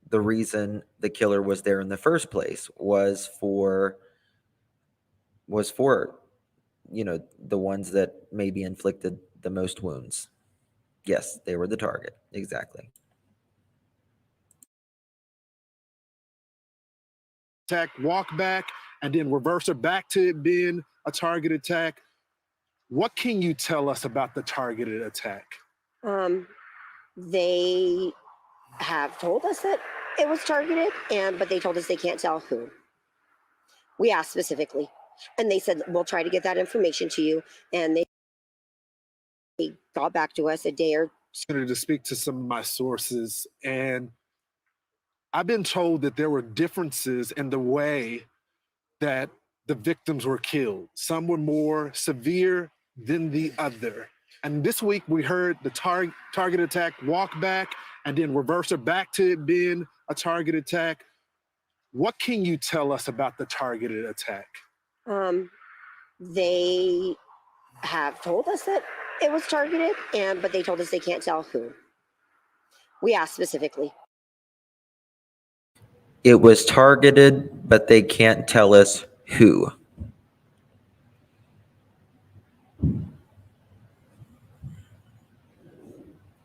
the reason the killer was there in the first place was for you know, the ones that maybe inflicted the most wounds. Yes, they were the target. Exactly. Attack, walk back, and then reverse her back to it being a target attack. What can you tell us about the targeted attack? They have told us that it was targeted, but they told us they can't tell who. We asked specifically, and they said we'll try to get that information to you. And they got back to us a day or to speak to some of my sources, and I've been told that there were differences in the way that the victims were killed. Some were more severe than the other. And this week we heard the target attack walk back and then reverse it back to it being a target attack. What can you tell us about the targeted attack? They have told us that it was targeted, but they told us they can't tell who. We asked specifically. It was targeted, but they can't tell us who.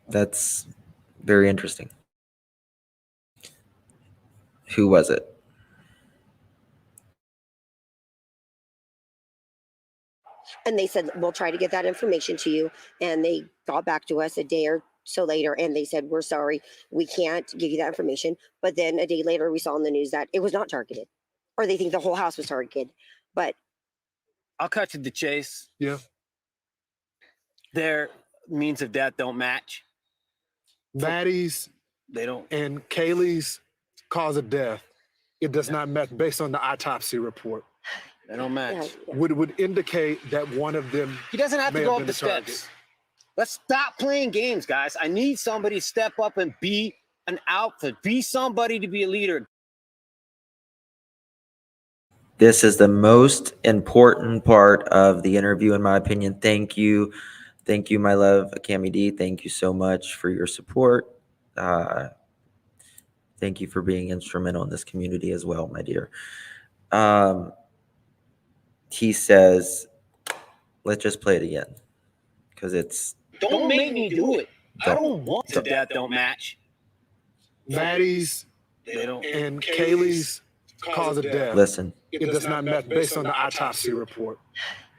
That's very interesting. Who was it? And they said, we'll try to get that information to you. And they got back to us a day or so later, and they said, we're sorry, we can't give you that information. But then a day later, we saw in the news that it was not targeted, or they think the whole house was targeted. But I'll cut to the chase. Yeah. Their means of death don't match. Maddie's They don't. and Kaylee's cause of death, it does not match based on the autopsy report. They don't match. Would indicate that one of them. He doesn't have to may go have up been the steps. Let's stop playing games, guys. I need somebody to step up and be an alpha, be somebody to be a leader. This is the most important part of the interview, in my opinion. Thank you. Thank you, my love, Cami D. Thank you so much for your support. Thank you for being instrumental in this community as well, my dear. He says, let's just play it again, because it's... Don't make me do it. I don't want to. Death don't match. Maddie's They don't. and Kaylee's cause of death. Listen. It does not match based on the autopsy report.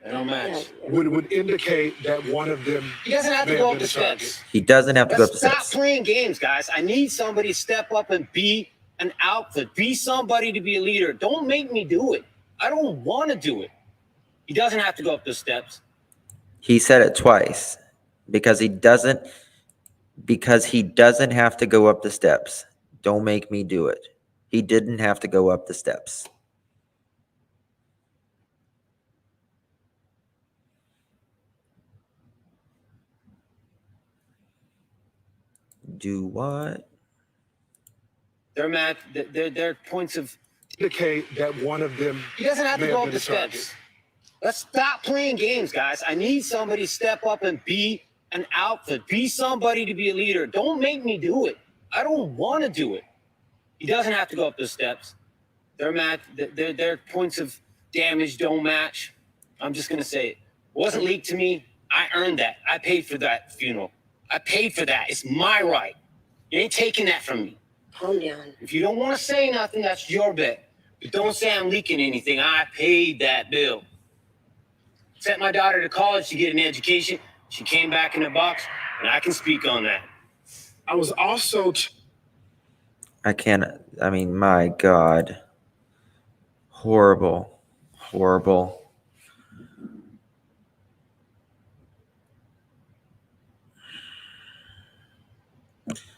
They don't match. Would indicate that one of them. He doesn't have to go up the steps. He doesn't have to go up the Let's stop steps. playing games, guys. I need somebody to step up and be an alpha, be somebody to be a leader. Don't make me do it. I don't want to do it. He doesn't have to go up the steps. He said it twice, because he doesn't have to go up the steps. Don't make me do it. He didn't have to go up the steps. Do what? They're mad. Their points of indicate that one of them. He doesn't have to may go have up been the a target. steps. Let's stop playing games, guys. I need somebody to step up and be an alpha, be somebody to be a leader. Don't make me do it. I don't want to do it. He doesn't have to go up the steps. They're mad. Their points of damage don't match. I'm just gonna say it. Wasn't leaked to me. I earned that. I paid for that funeral. I paid for that. It's my right. You ain't taking that from me. calm down. If you don't want to say nothing, that's your bet. But don't say I'm leaking anything. I paid that bill. Sent my daughter to college to get an education. She came back in a box, and I can speak on that. I was also. I can't. I mean, my God. Horrible. Horrible.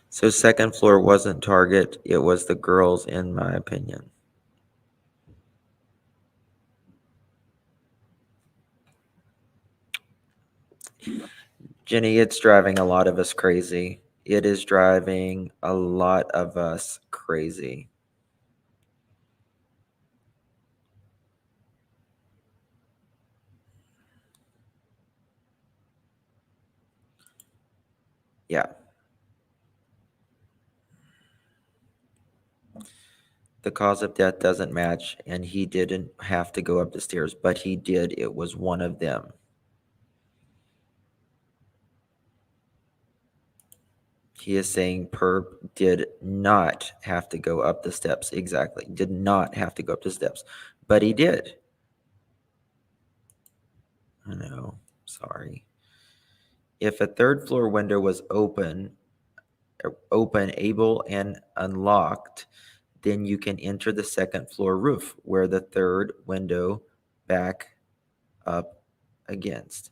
So second floor wasn't target. It was the girls, in my opinion. Jenny, it's driving a lot of us crazy. It is driving a lot of us crazy. Yeah. The cause of death doesn't match, and he didn't have to go up the stairs, but he did. It was one of them. He is saying Perp did not have to go up the steps. Exactly. Did not have to go up the steps, but he did. I know. Sorry. If a third floor window was open, able, and unlocked, then you can enter the second floor roof where the third window back up against.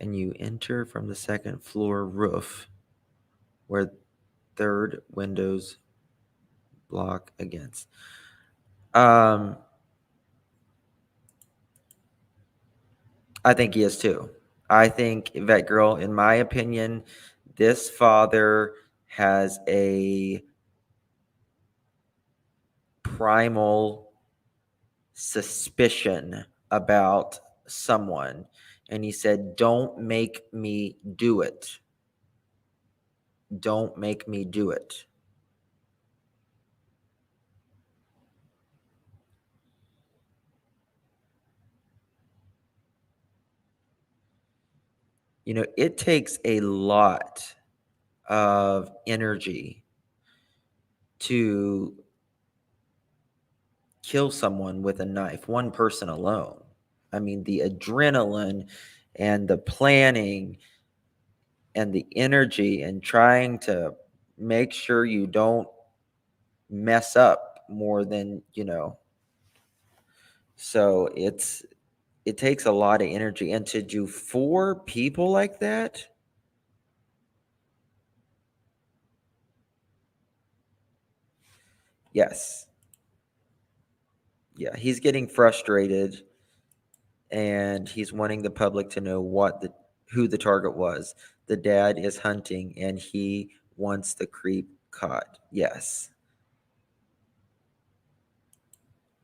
And you enter from the second floor roof where third windows block against. I think he is too. I think that girl, in my opinion, this father has a primal suspicion about someone. And he said, "Don't make me do it. Don't make me do it." You know, it takes a lot of energy to kill someone with a knife, one person alone. I mean, the adrenaline and the planning and the energy and trying to make sure you don't mess up more than, so it takes a lot of energy. And to do 4 people like that, yes. Yeah, he's getting frustrated and he's wanting the public to know who the target was. The dad is hunting and he wants the creep caught. Yes.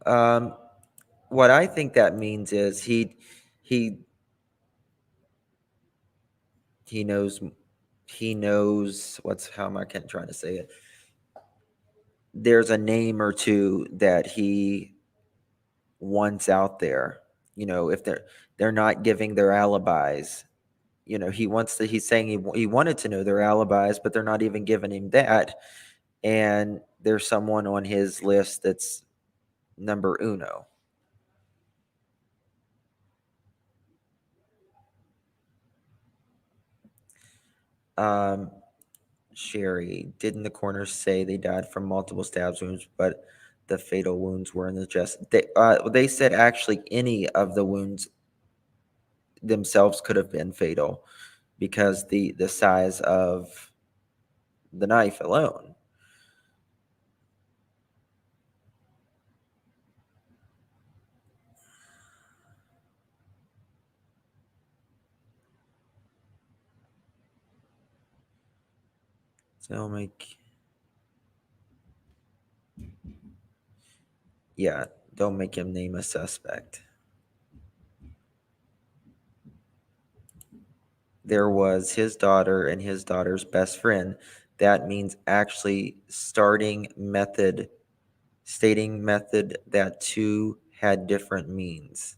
What I think that means is he knows how am I trying to say it? There's a name or two that he wants out there. If they're not giving their alibis, he's saying he wanted to know their alibis, but they're not even giving him that. And there's someone on his list that's number uno. Sherry, didn't the coroner say they died from multiple stab wounds, but the fatal wounds were in the chest? They said actually any of the wounds themselves could have been fatal because the size of the knife alone. So don't make him name a suspect. There was his daughter and his daughter's best friend. That means actually stating method that 2 had different means.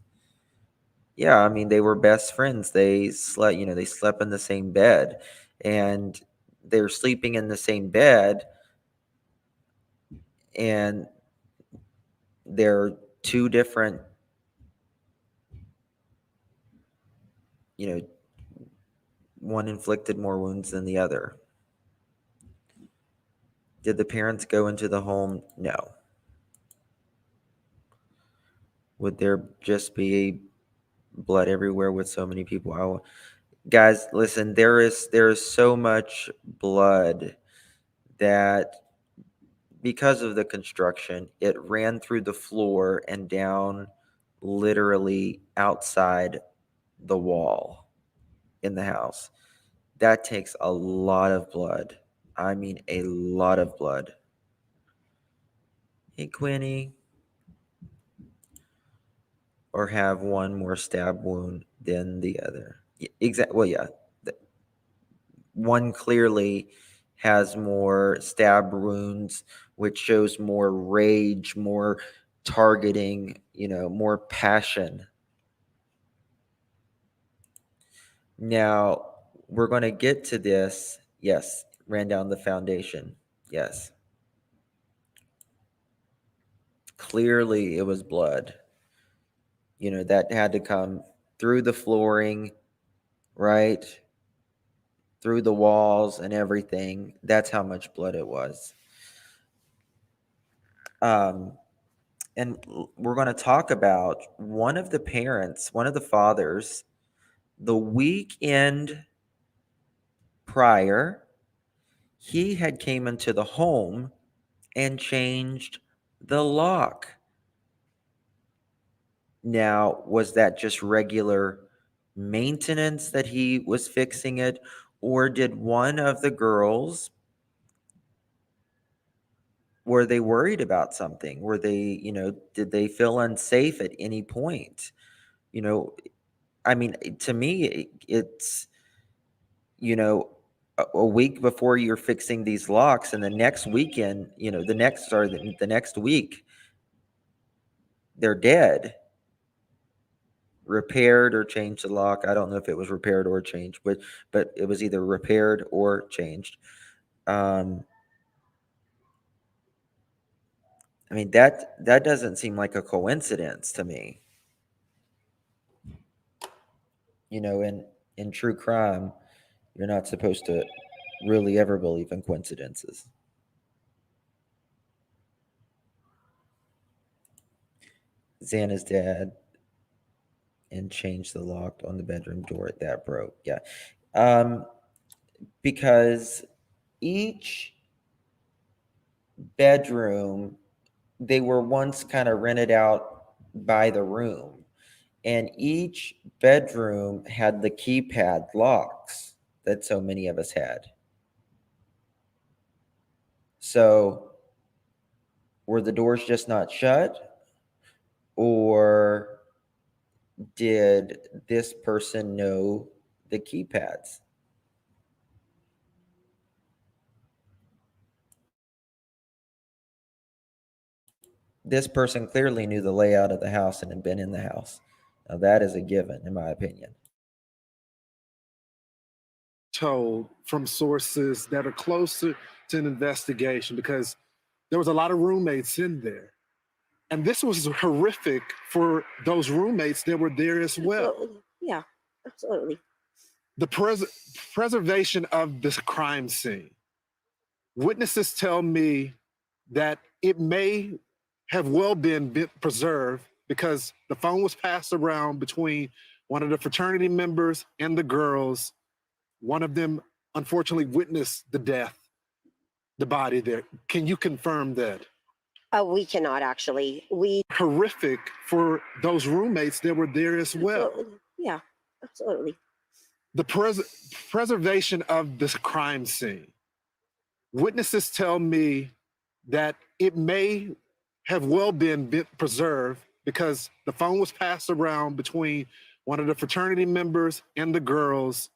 Yeah, I mean, they were best friends. They slept in the same bed, and they're sleeping in the same bed, and they're 2 different, one inflicted more wounds than the other. Did the parents go into the home? No. Would there just be blood everywhere with so many people? Guys, listen, there is so much blood that because of the construction, it ran through the floor and down literally outside the wall in the house. That takes a lot of blood. I mean, a lot of blood. Hey, Quinny. Or have one more stab wound than the other. Exactly. Well, yeah. One clearly has more stab wounds, which shows more rage, more targeting, more passion. Now, we're going to get to this. Yes, ran down the foundation. Yes. Clearly, it was blood. That had to come through the flooring right? Through the walls and everything. That's how much blood it was. And we're going to talk about one of the parents, one of the fathers, the weekend prior, he had came into the home and changed the lock. Now, was that just regular maintenance that he was fixing it, or did one of the girls, were they worried about something? Were they, did they feel unsafe at any point? I mean, to me, it's, a week before you're fixing these locks, and the next weekend, the next week, they're dead. Repaired or changed the lock. I don't know if it was repaired or changed, but it was either repaired or changed. I mean, that doesn't seem like a coincidence to me. In true crime, you're not supposed to really ever believe in coincidences. Xana's dad and changed the lock on the bedroom door that broke. Yeah. Because each bedroom, they were once kind of rented out by the room, and each bedroom had the keypad locks that so many of us had. So were the doors just not shut, or did this person know the keypads? This person clearly knew the layout of the house and had been in the house. Now, that is a given, in my opinion. Told from sources that are closer to an investigation, because there was a lot of roommates in there. And this was horrific for those roommates that were there as well. Absolutely. Yeah, absolutely. The preservation of this crime scene. Witnesses tell me that it may have well been preserved because the phone was passed around between one of the fraternity members and the girls. One of them unfortunately witnessed the body there. Can you confirm that? We cannot actually. Horrific for those roommates that were there as well. Absolutely. Yeah, absolutely. The preservation of this crime scene. Witnesses tell me that it may have well been preserved because the phone was passed around between one of the fraternity members and the girls.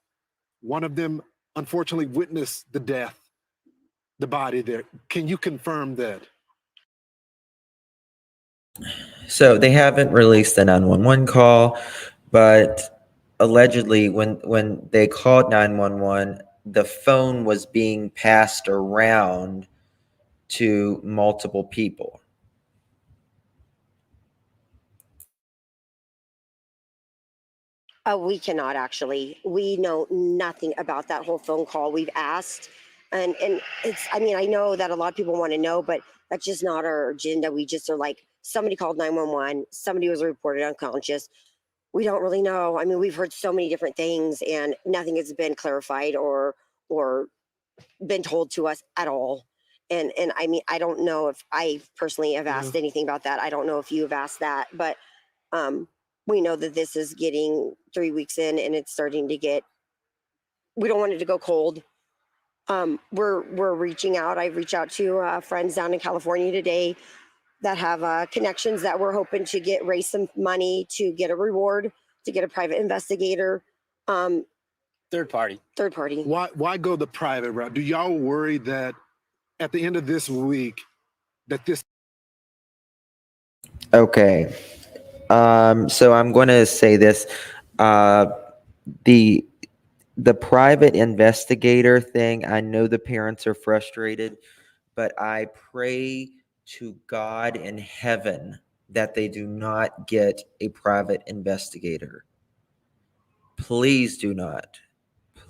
One of them unfortunately witnessed the body there. Can you confirm that? So they haven't released the 911 call, but allegedly when they called 911, the phone was being passed around to multiple people. We cannot actually. We know nothing about that whole phone call. We've asked, and it's. I mean, I know that a lot of people want to know, but that's just not our agenda. We just are like, somebody called 911. Somebody was reported unconscious. We don't really know. I mean, we've heard so many different things, and nothing has been clarified or been told to us at all. And I mean, I don't know if I personally have asked anything about that. I don't know if you have asked that, but we know that this is getting 3 weeks in and it's starting to get, we don't want it to go cold. We're reaching out. I've reached out to friends down in California today that have connections that we're hoping to raise some money to get a reward, to get a private investigator. Third party. Why go the private route? Do y'all worry that at the end of this week that this? Okay. So I'm going to say this. The private investigator thing, I know the parents are frustrated, but I pray to God in heaven that they do not get a private investigator. please do not,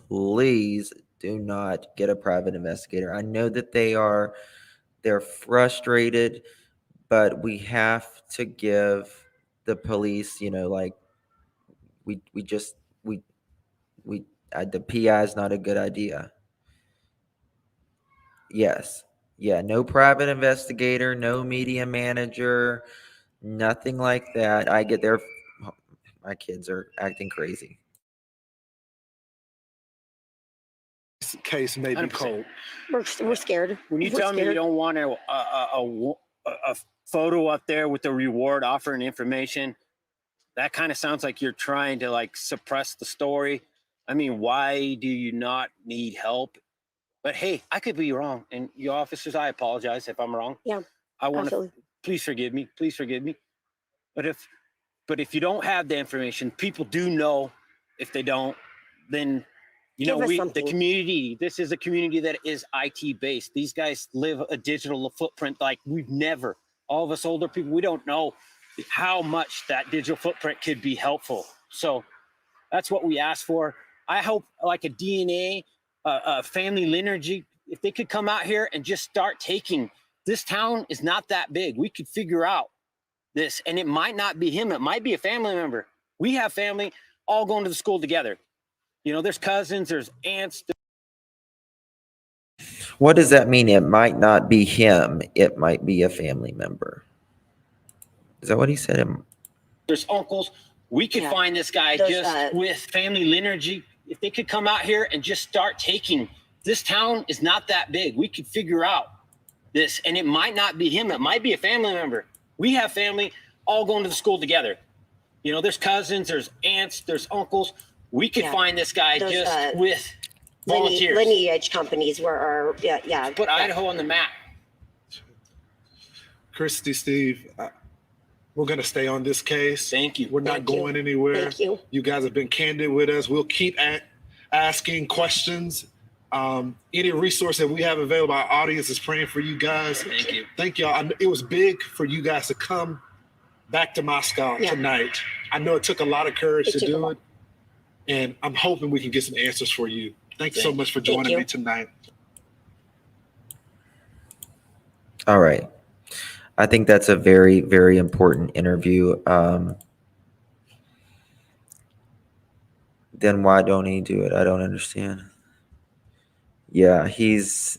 please do not get a private investigator. I know that they're frustrated, but we have to give the police, like we just we the PI is not a good idea. Yes. Yeah, no private investigator, no media manager, nothing like that. I get there. My kids are acting crazy. Case may be 100%. cold. We're scared. When you We're tell me you scared. don't want a photo up there with the reward offering information, that kind of sounds like you're trying to like suppress the story. I mean, why do you not need help? But hey, I could be wrong, and you officers, I apologize if I'm wrong. Yeah, I want to absolutely. please forgive me. Please forgive me. But if you don't have the information, people do know. If they don't, then Give us the something. community. This is a community that is IT based. These guys live a digital footprint like we've never. All of us older people, we don't know how much that digital footprint could be helpful. So that's what we asked for. I hope like a DNA, family lineage, if they could come out here and just start taking. This town is not that big. We could figure out this, and it might not be him. It might be a family member. We have family all going to the school together. There's cousins, there's aunts. What does that mean? It might not be him. It might be a family member. Is that what he said? There's uncles. We could find this guy just with family lineage. If they could come out here and just start taking. This town is not that big. We could figure out this, and it might not be him. It might be a family member. We have family all going to the school together. There's cousins, there's aunts, there's uncles. We could find this guy just with volunteers. Lineage companies were Put Idaho on the map. Christy, Steve, we're going to stay on this case. Thank you. We're not going anywhere. Thank you. You guys have been candid with us. We'll keep asking questions. Any resource that we have available, our audience is praying for you guys. Thank you. Thank y'all. It was big for you guys to come back to Moscow tonight. I know it took a lot of courage to do it, and I'm hoping we can get some answers for you. Thanks so much for joining me tonight. All right. I think that's a very, very important interview. Then why don't he do it? I don't understand. Yeah, it's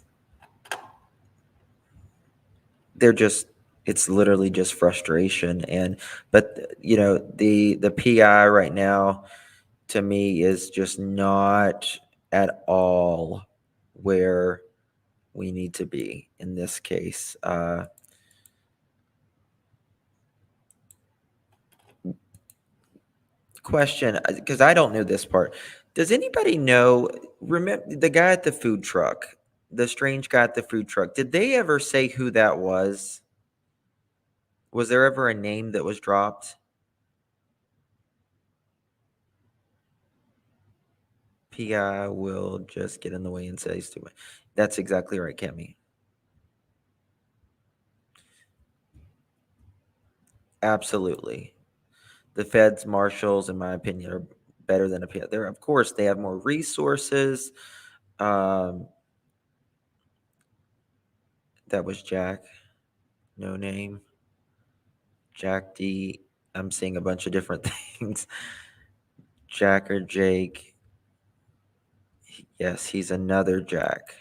literally just frustration. But the PI right now to me is just not at all where we need to be in this case. Question, because I don't know this part. Does anybody know, remember the guy at the food truck, the strange guy at the food truck? Did they ever say who that was? Was there ever a name that was dropped? PI will just get in the way and say he's too much. That's exactly right, Kemi. Absolutely. The feds, marshals, in my opinion, are better than a PI. Of course, they have more resources. That was Jack. No name. Jack D. I'm seeing a bunch of different things. Jack or Jake. Yes, he's another Jack.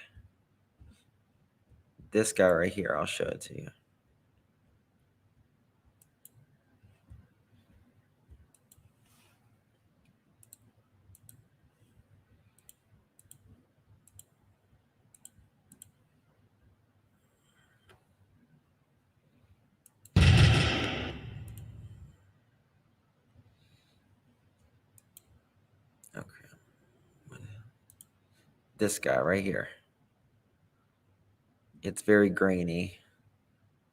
This guy right here, I'll show it to you. Okay. This guy right here. It's very grainy.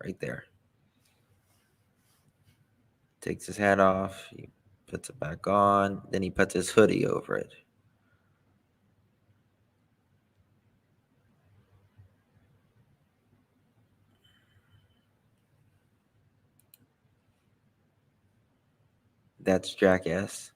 Right there. Takes his hat off. He puts it back on. Then he puts his hoodie over it. That's Jackass.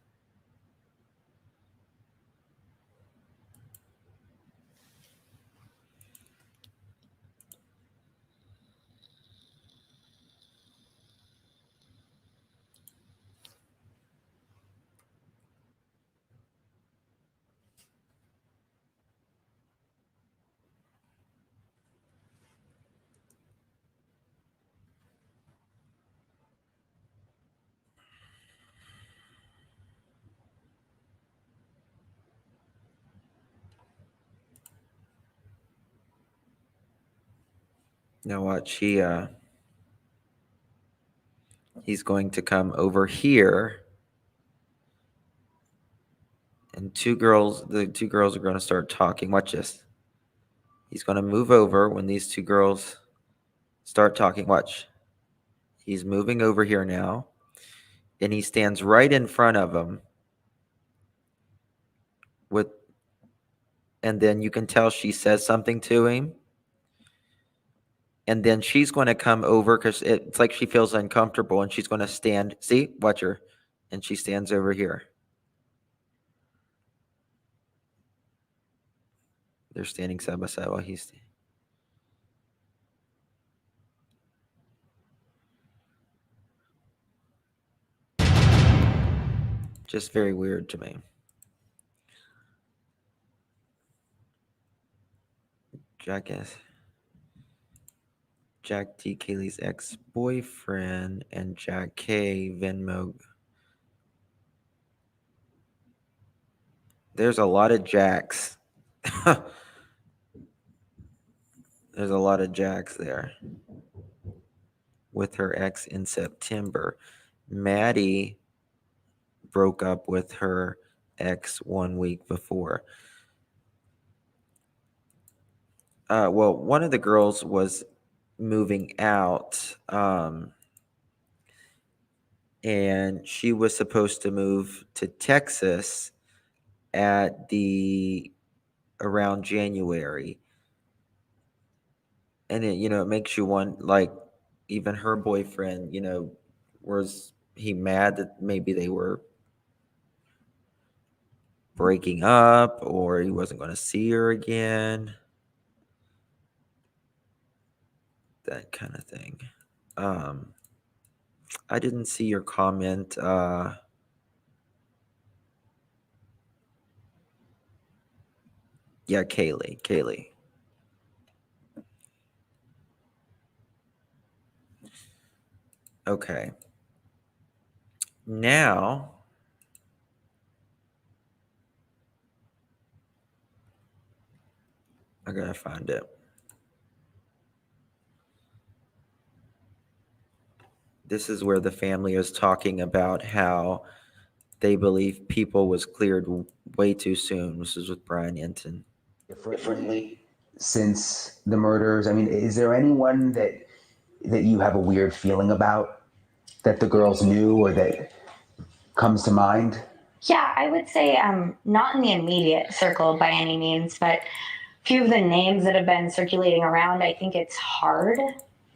Now watch, he's going to come over here, and the two girls are going to start talking. Watch this. He's going to move over when these two girls start talking. Watch. He's moving over here now, and he stands right in front of them and then you can tell she says something to him. And then she's going to come over because it's like she feels uncomfortable, and she's going to stand. See, watch her. And she stands over here. They're standing side by side while he's. Just very weird to me. Jack T. Kaylee's ex-boyfriend, and Jack K. Venmo. There's a lot of Jacks. There's a lot of Jacks there. With her ex in September. Maddie broke up with her ex 1 week before. Well, one of the girls was moving out, and she was supposed to move to Texas around January. And it makes you want, like, even her boyfriend, was he mad that maybe they were breaking up, or he wasn't going to see her again? That kind of thing. I didn't see your comment. Yeah, Kaylee. Okay. Now, I gotta find it. This is where the family is talking about how they believe people was cleared way too soon. This is with Brian Hinton. Differently since the murders? I mean, is there anyone that you have a weird feeling about that the girls knew or that comes to mind? Yeah, I would say not in the immediate circle by any means, but a few of the names that have been circulating around, I think it's hard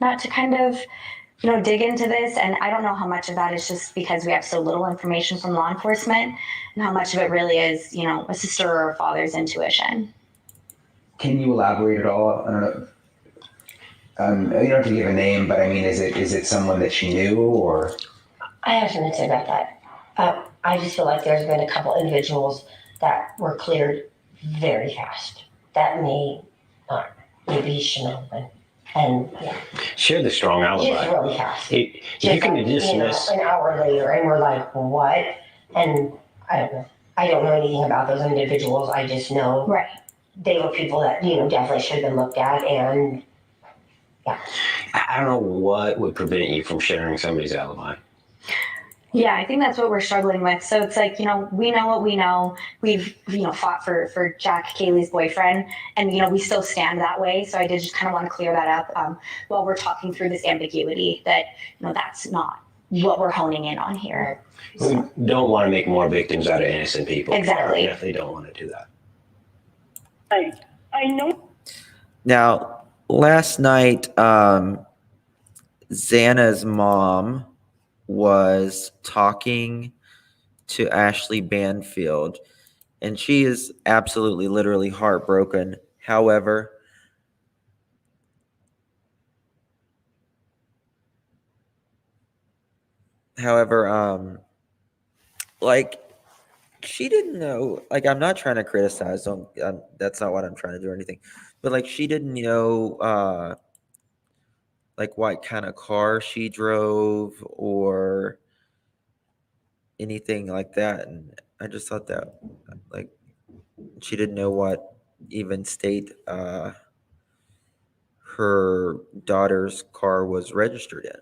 not to kind of, dig into this. And I don't know how much of that is just because we have so little information from law enforcement and how much of it really is, a sister or a father's intuition. Can you elaborate at all? I don't know. You don't have to give a name, but I mean, is it someone that she knew, or? I have something to say about that. I just feel like there's been a couple individuals that were cleared very fast. That may not, maybe shouldn't have been. And yeah. Share the strong alibi. Just really fast. You can dismiss. An hour later, and we're like, what? And I don't know. I don't know anything about those individuals. I just know they were people that, definitely should have been looked at. And yeah. I don't know what would prevent you from sharing somebody's alibi. Yeah, I think that's what we're struggling with. So it's like, we know what we know. We've, fought for Jack, Kaylee's boyfriend, and, we still stand that way. So I did just kind of want to clear that up while we're talking through this ambiguity that, that's not what we're honing in on here. We don't want to make more victims out of innocent people. Exactly. We definitely don't want to do that. I know. Now, last night, Xana's mom was talking to Ashley Banfield, and she is absolutely, literally heartbroken. However, like, she didn't know. Like, I'm not trying to criticize them. That's not what I'm trying to do or anything. But like, she didn't know, like, what kind of car she drove or anything like that. And I just thought that, like, she didn't know what even state her daughter's car was registered in.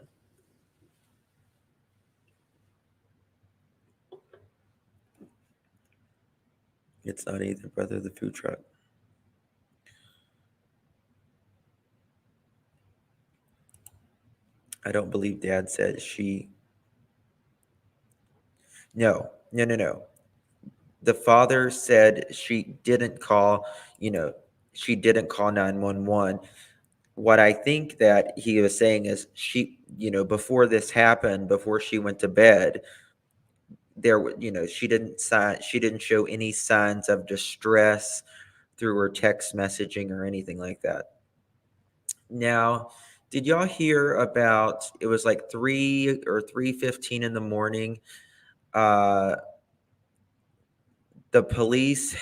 It's not either, brother, the food truck. I don't believe Dad said she. No. The father said she didn't call, she didn't call 911. What I think that he was saying is she, before this happened, before she went to bed, she didn't show any signs of distress through her text messaging or anything like that. Now, did y'all hear about, it was like 3 or 3:15 in the morning, the police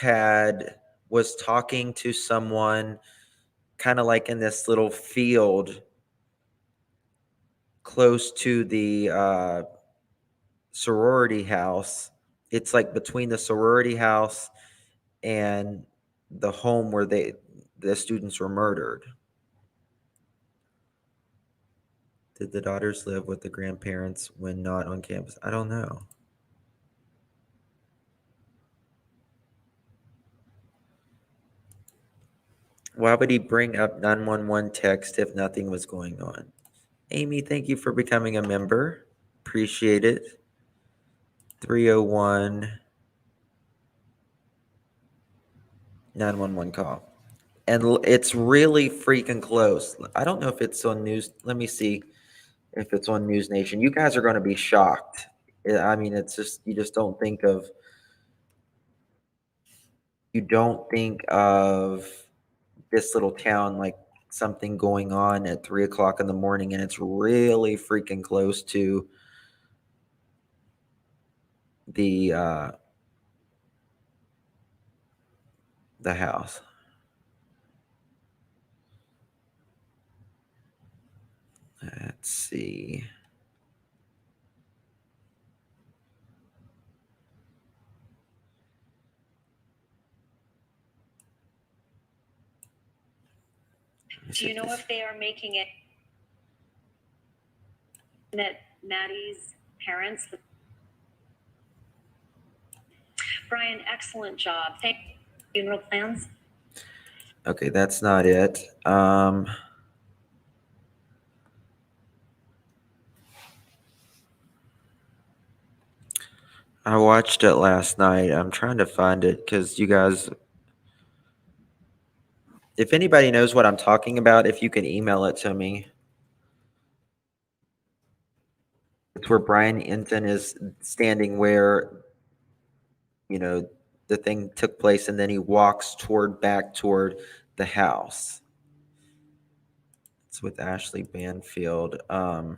was talking to someone kind of like in this little field close to the sorority house. It's like between the sorority house and the home where the students were murdered. Did the daughters live with the grandparents when not on campus? I don't know. Why would he bring up 911 text if nothing was going on? Amy, thank you for becoming a member. Appreciate it. 301 911 call. And it's really freaking close. I don't know if it's on news. Let me see if it's on News Nation. You guys are going to be shocked. I mean, it's just, you don't think of this little town like something going on at 3 o'clock in the morning, and it's really freaking close to the house. Let's see. Do you know if they are making it that Maddie's parents? Brian, excellent job. Thank you. Funeral plans. Okay, that's not it. I watched it last night. I'm trying to find it because you guys, if anybody knows what I'm talking about, if you can email it to me. It's where Brian Enton is standing where, the thing took place, and then he walks back toward the house. It's with Ashley Banfield. I'm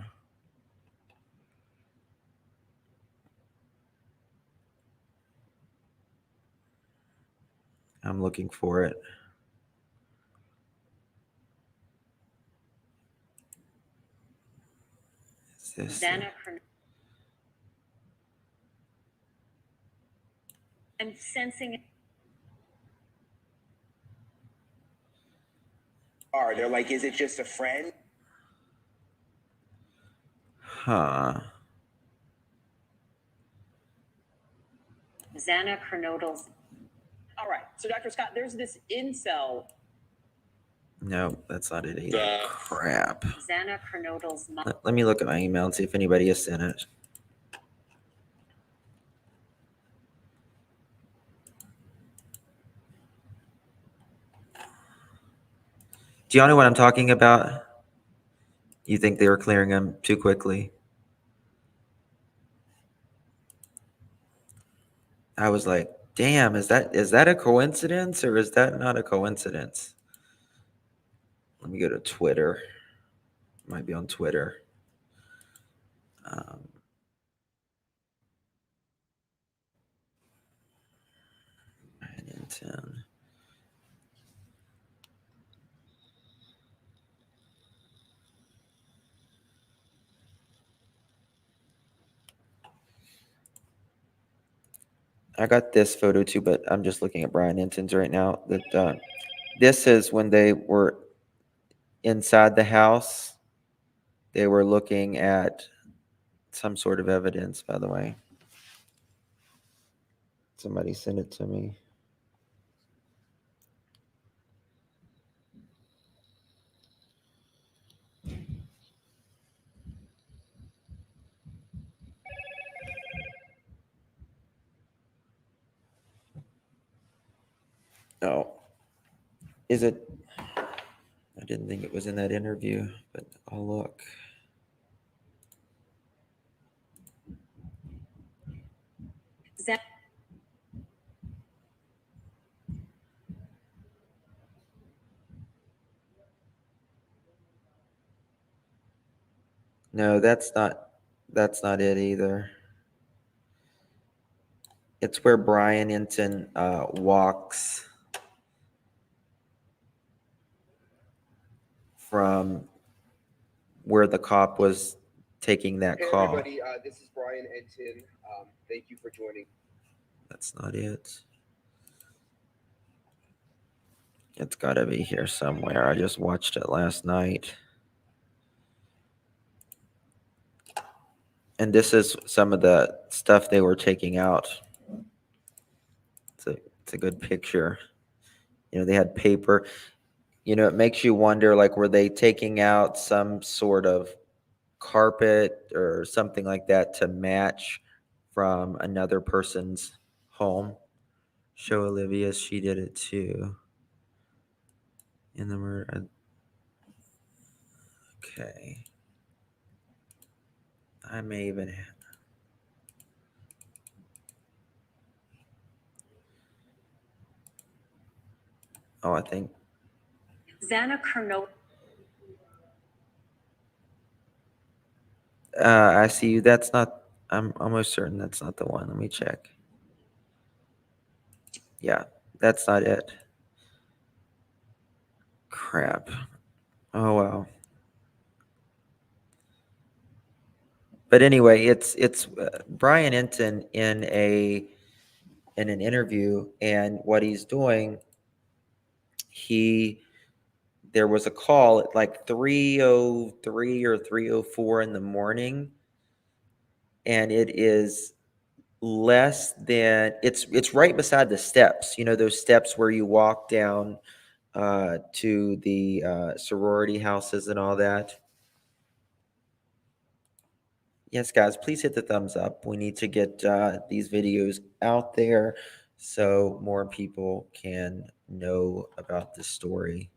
looking for it. Is this I'm sensing it. They're like, is it just a friend? Huh. Xana Kernodle's. All right. So, Dr. Scott, there's this incel. No, that's not it either. Crap. Xana Kernodle's mom. Let me look at my email and see if anybody has sent it. Do y'all know what I'm talking about? You think they were clearing them too quickly? I was like, damn, is that a coincidence, or is that not a coincidence? Let me go to Twitter. Might be on Twitter. Bennington. I got this photo too, but I'm just looking at Brian Enton's right now. That this is when they were inside the house. They were looking at some sort of evidence, by the way. Somebody sent it to me. Oh, is it? I didn't think it was in that interview, but I'll look. No, that's not it either. It's where Brian Enton walks from where the cop was taking that Hey call. everybody, this is Brian Enton. Thank you for joining. That's not it. It's got to be here somewhere. I just watched it last night. And this is some of the stuff they were taking out. It's a good picture. You know, they had paper. You know, it makes you wonder, like, were they taking out some sort of carpet or something like that to match from another person's home? Show Olivia, she did it too. In the murder. Okay. I may even. Oh, I think. Xana Kerno. I see you. That's not. I'm almost certain that's not the one. Let me check. Yeah, that's not it. Crap. Oh wow. But anyway, it's Brian Enton in an interview, and what he's doing, there was a call at like 3:03 or 3:04 in the morning, and it is less than it's right beside the steps. You know, those steps where you walk down to the sorority houses and all that. Yes, guys, please hit the thumbs up. We need to get these videos out there so more people can know about this story.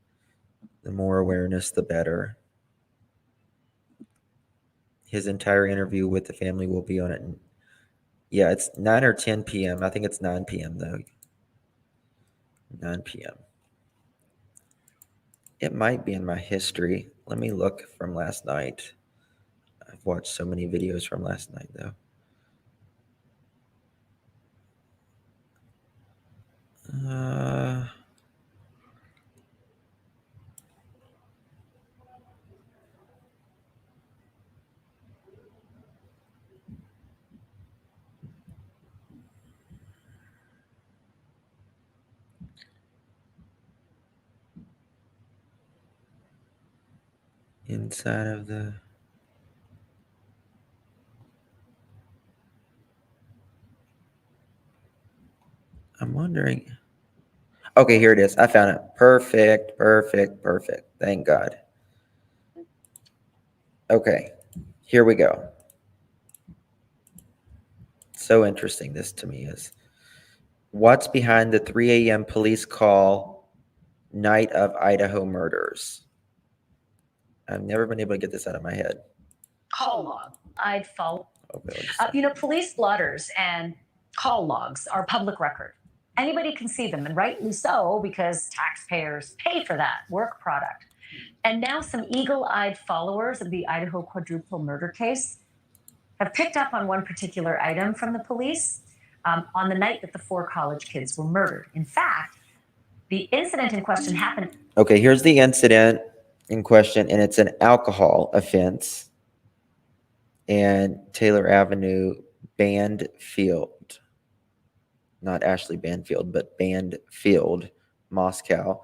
The more awareness, the better. His entire interview with the family will be on it. Yeah, it's 9 or 10 p.m. I think it's 9 p.m. though. 9 p.m. It might be in my history. Let me look from last night. I've watched so many videos from last night though. Inside of the. I'm wondering. Okay, here it is. I found it. Perfect, perfect, perfect. Thank God. Okay, here we go. So interesting, this to me is. What's behind the 3 a.m. police call, night of Idaho murders? I've never been able to get this out of my head. Call log. I'd follow. Okay, Police blotters and call logs are public record. Anybody can see them, and rightly so, because taxpayers pay for that work product. And now some eagle-eyed followers of the Idaho quadruple murder case have picked up on one particular item from the police on the night that the 4 college kids were murdered. In fact, the incident in question happened. Okay, here's the incident in question, and it's an alcohol offense. And Taylor Avenue, Bandfield. Not Ashley Banfield, but Bandfield, Moscow.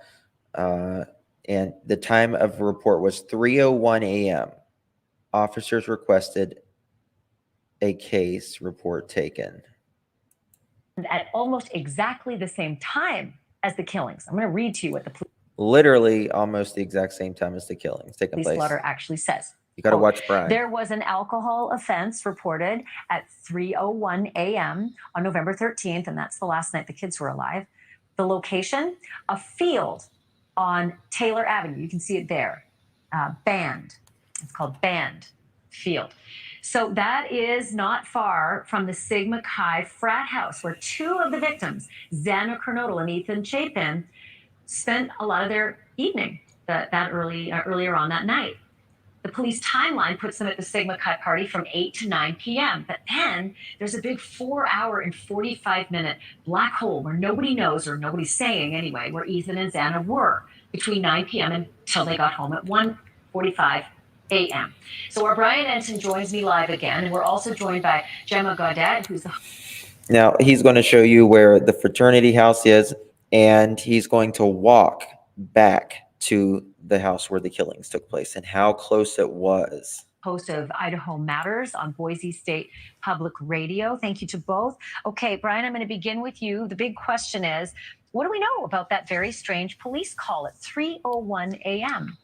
And the time of report was 3:01 a.m. Officers requested a case report taken. At almost exactly the same time as the killings. I'm going to read to you what the Literally almost the exact same time as the killings taking police place. blotter actually says. You got to watch Brian. There was an alcohol offense reported at 3:01 a.m. on November 13th, and that's the last night the kids were alive. The location, a field on Taylor Avenue. You can see it there. Band. It's called Band Field. So that is not far from the Sigma Chi frat house where two of the victims, Xana Kernodle and Ethan Chapin, spent a lot of their evening earlier on that night. The police timeline puts them at the Sigma Chi party from 8 to 9 p.m. But then there's a big 4-hour and 45-minute black hole where nobody knows, or nobody's saying anyway, where Ethan and Xana were between 9 p.m. until they got home at 1:45 a.m. So our Brian Ensign joins me live again, and we're also joined by Gemma Gaudet, who's the... Now he's going to show you where the fraternity house is, and he's going to walk back to the house where the killings took place and how close it was. Host of Idaho Matters on Boise State Public Radio. Thank you to both. Okay, Brian, I'm going to begin with you. The big question is, what do we know about that very strange police call at 3:01 a.m.?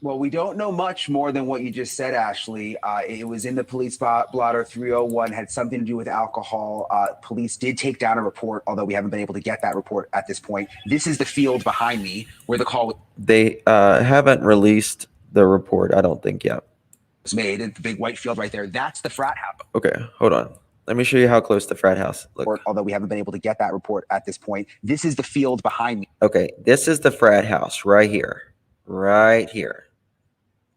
Well, we don't know much more than what you just said, Ashley. It was in the police blotter 301, had something to do with alcohol. Police did take down a report, although we haven't been able to get that report at this point. This is the field behind me where the call They haven't released the report, I don't think, yet. was made. The big white field right there, that's the frat house. Okay, hold on. Let me show you how close the frat house looks. Although we haven't been able to get that report at this point. This is the field behind me. Okay, this is the frat house right here. Right here.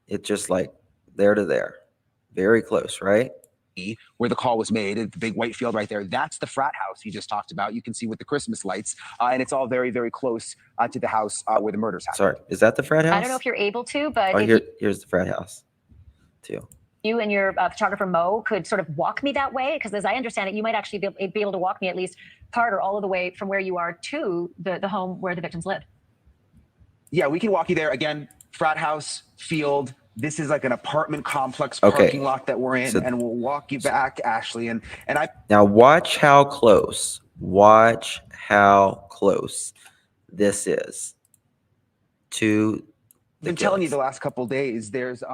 It's just like there to there. Very close, right? Where the call was made, the big white field right there, that's the frat house you just talked about. You can see with the Christmas lights, and it's all very, very close to the house where the murders happened. Sorry, is that the frat house? I don't know if you're able to, but Oh, here's the frat house, too. You and your photographer Mo could sort of walk me that way, because as I understand it, you might actually be able to walk me at least part or all of the way from where you are to the home where the victims lived. Yeah, we can walk you there. Again, frat house, field. This is like an apartment complex parking lot that we're in, so, and we'll walk you back, Ashley. And I now watch how close. Watch how close this is to. I've been telling you the last couple of days. There's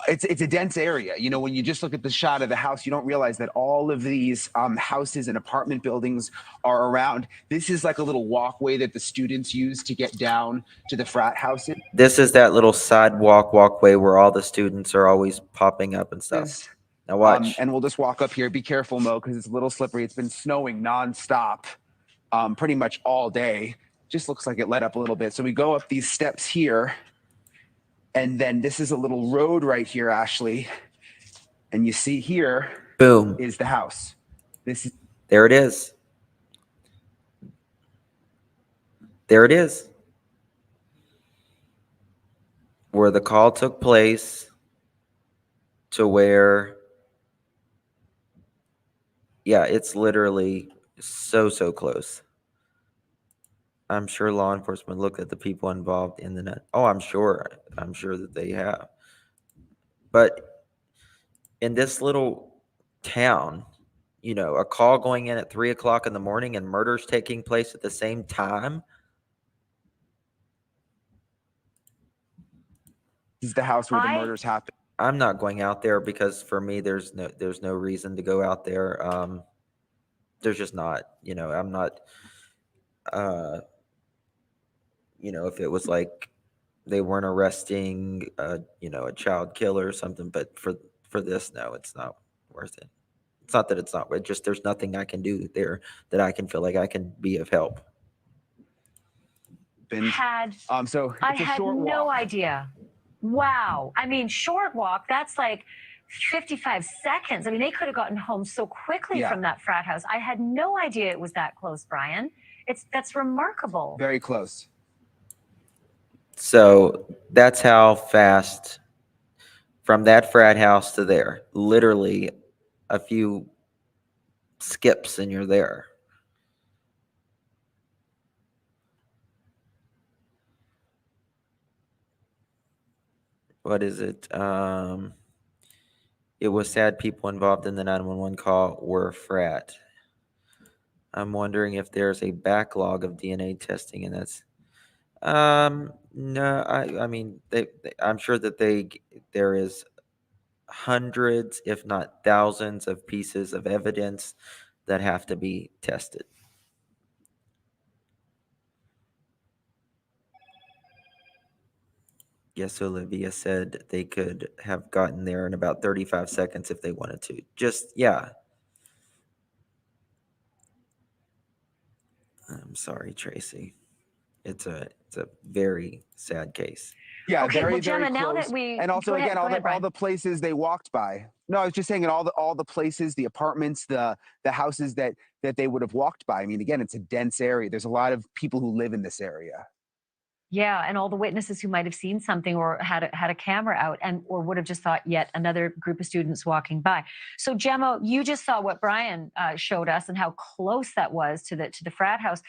it's a dense area. You know, when you just look at the shot of the house, you don't realize that all of these houses and apartment buildings are around. This is like a little walkway that the students use to get down to the frat houses. This is that little sidewalk walkway where all the students are always popping up and stuff. Now watch. And we'll just walk up here. Be careful, Mo, because it's a little slippery. It's been snowing nonstop pretty much all day. Just looks like it let up a little bit. So we go up these steps here. And then this is a little road right here, Ashley. And you see here, boom, is the house. There it is. There it is. Where the call took place to where, yeah, it's literally so close. I'm sure law enforcement looked at the people involved in the net. Oh, I'm sure that they have. But in this little town, you know, a call going in at 3 o'clock in the morning and murders taking place at the same time. This is the house where the murders happen. I'm not going out there because for me, there's no reason to go out there. There's just not, you know, I'm not, you know, if it was like they weren't arresting, you know, a child killer or something, but for this, no, it's not worth it. It's not that it's not, it just, there's nothing I can do there that I can feel like I can be of help. So I had no idea. Wow. I mean, short walk, that's like 55 seconds. I mean, they could have gotten home so quickly from that frat house. I had no idea it was that close, Brian. That's remarkable. Very close. So that's how fast from that frat house to there, literally a few skips and you're there. what is it? It was sad people involved in the 911 call were frat. I'm wondering if there's a backlog of DNA testing, and that's no, I mean I'm sure that there is hundreds, if not thousands, of pieces of evidence that have to be tested. Yes, Olivia said they could have gotten there in about 35 seconds if they wanted to. Just, yeah. I'm sorry, Tracy. It's a very sad case. Yeah, Okay, very, well, Gemma, very now close. that we And also, go ahead, again, go ahead, all Brian. the places they walked by. No, I was just saying, and all the places, the apartments, the houses that they would have walked by. I mean, again, it's a dense area. There's a lot of people who live in this area. Yeah, and all the witnesses who might have seen something or had a camera out and or would have just thought yet another group of students walking by. So Gemma, you just saw what Brian showed us and how close that was to the frat house.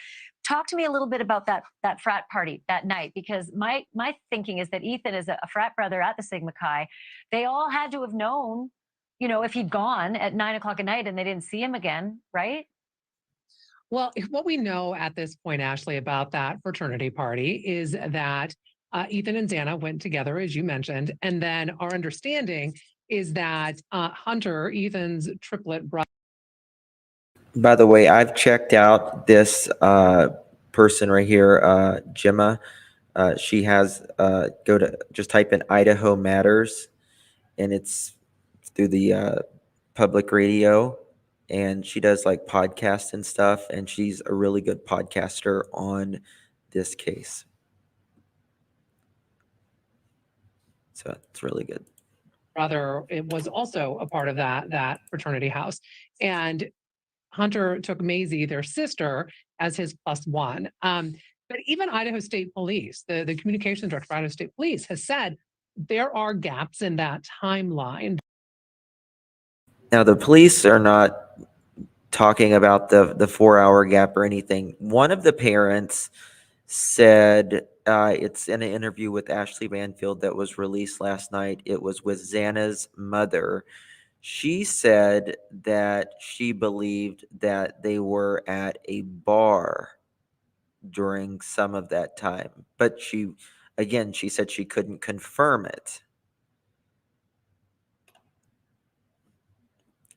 Talk to me a little bit about that frat party that night, because my thinking is that Ethan is a frat brother at the Sigma Chi. They all had to have known, if he'd gone at 9 o'clock at night and they didn't see him again, right? Well, what we know at this point, Ashley, about that fraternity party is that Ethan and Xana went together, as you mentioned. And then our understanding is that Hunter, Ethan's triplet brother. By the way, I've checked out this person right here, Gemma. She has just type in Idaho Matters, and it's through the public radio, and she does like podcasts and stuff, and she's a really good podcaster on this case. So it's really good. Brother, it was also a part of that fraternity house. And Hunter took Maisie, their sister, as his plus one. But even Idaho State Police, the communications director for Idaho State Police, has said there are gaps in that timeline. Now the police are not talking about the 4-hour gap or anything. One of the parents said, it's in an interview with Ashley Banfield that was released last night. It was with Xana's mother. She said that she believed that they were at a bar during some of that time, but she said she couldn't confirm it.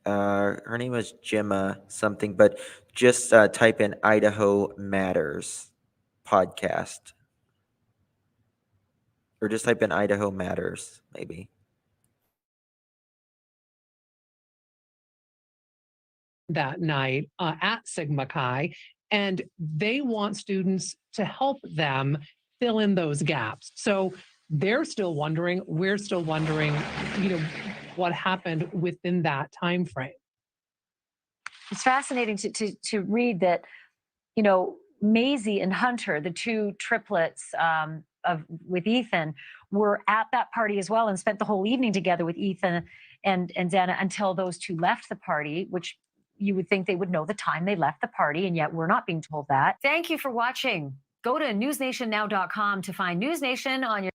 Her name was Gemma something, but just type in Idaho Matters podcast, or just type in Idaho Matters, maybe. That night at Sigma Chi, and they want students to help them fill in those gaps. So they're still wondering, we're still wondering, what happened within that time frame. It's fascinating to read that, Maisie and Hunter, the two triplets with Ethan, were at that party as well and spent the whole evening together with Ethan and Xana until those two left the party, which you would think they would know the time they left the party, and yet we're not being told that. Thank you for watching. Go to newsnationnow.com to find News Nation on your.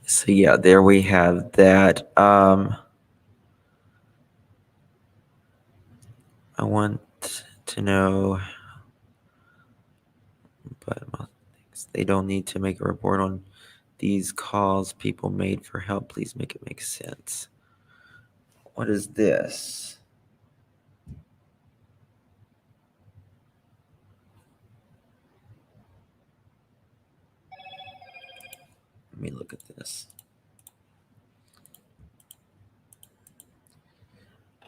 So yeah, there we have that. I want to know, but they don't need to make a report on these calls people made for help. Please make it make sense. What is this? Let me look at this.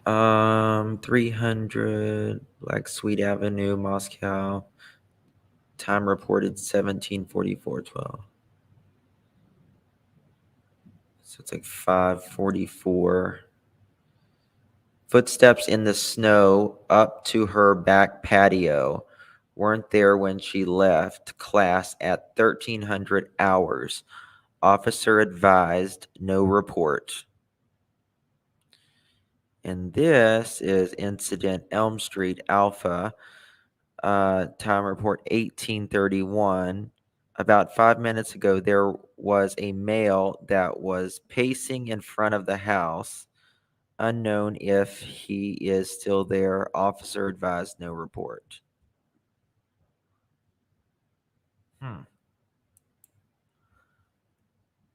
300 Black Sweet Avenue, Moscow. Time reported 17:44:12. So it's like 5:44. Footsteps in the snow up to her back patio. Weren't there when she left class at 1300 hours. Officer advised, no report. And this is incident Elm Street Alpha. Time report 1831. about 5 minutes ago, there was a male that was pacing in front of the house. Unknown if he is still there. Officer advised no report.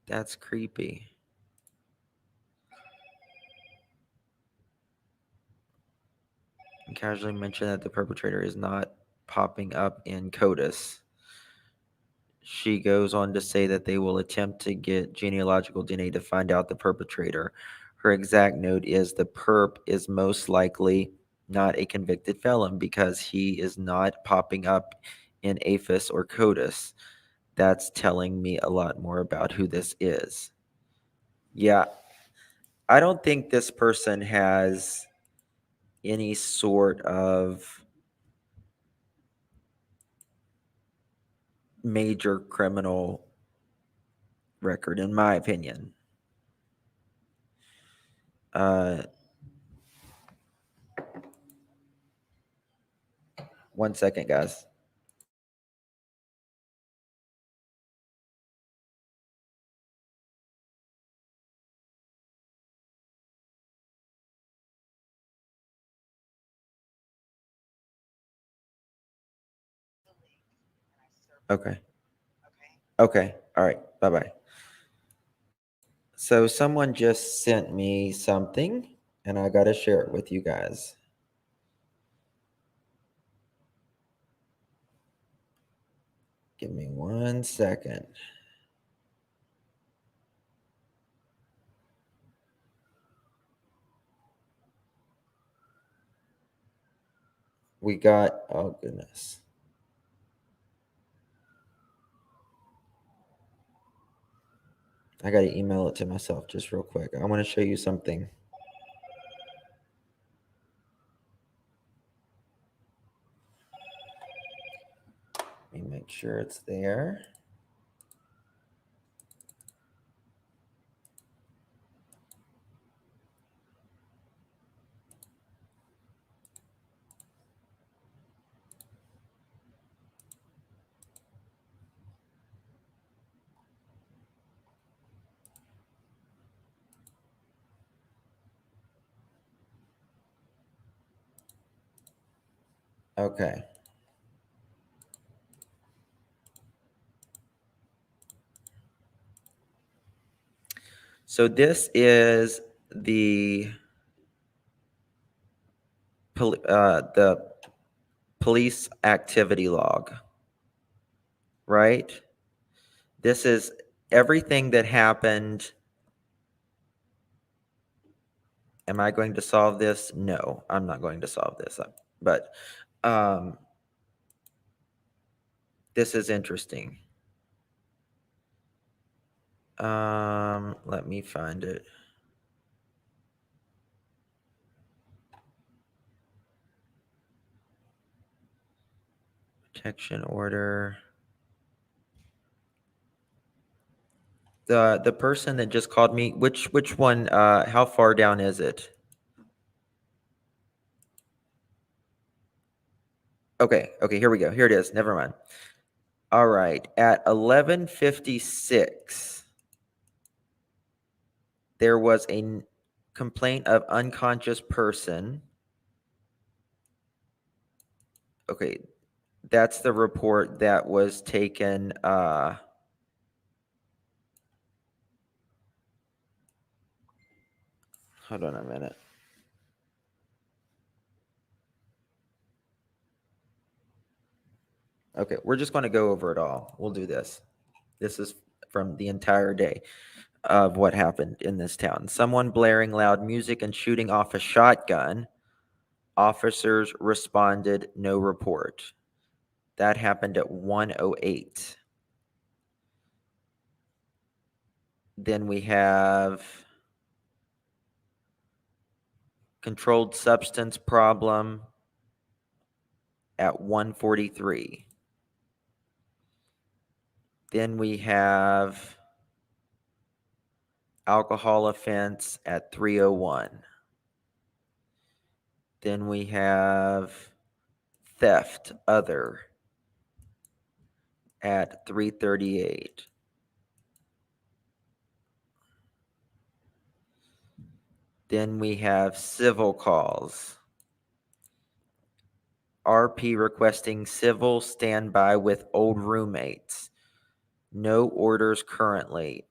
That's creepy. And casually mentioned that the perpetrator is not popping up in CODIS. She goes on to say that they will attempt to get genealogical DNA to find out the perpetrator. Her exact note is the perp is most likely not a convicted felon because he is not popping up in APHIS or CODIS. That's telling me a lot more about who this is. Yeah, I don't think this person has any sort of major criminal record, in my opinion. One second, guys. Okay. Okay. All right. Bye-bye. So someone just sent me something, and I got to share it with you guys. Give me 1 second. We got, oh goodness. I got to email it to myself just real quick. I want to show you something. Let me make sure it's there. Okay. So this is the police activity log, right? This is everything that happened. Am I going to solve this? No, I'm not going to solve this. But this is interesting. Let me find it. Protection order. The person that just called me, which one, how far down is it? Okay, here we go. Here it is. Never mind. All right, at 11:56, there was a complaint of unconscious person. Okay, that's the report that was taken. Hold on a minute. Okay, we're just going to go over it all. We'll do this. This is from the entire day of what happened in this town. Someone blaring loud music and shooting off a shotgun. Officers responded, no report. That happened at 1:08. Then we have controlled substance problem at 1:43. Then we have alcohol offense at 3:01. Then we have theft, other, at 3:38. Then we have civil calls. RP requesting civil standby with old roommates. No orders currently.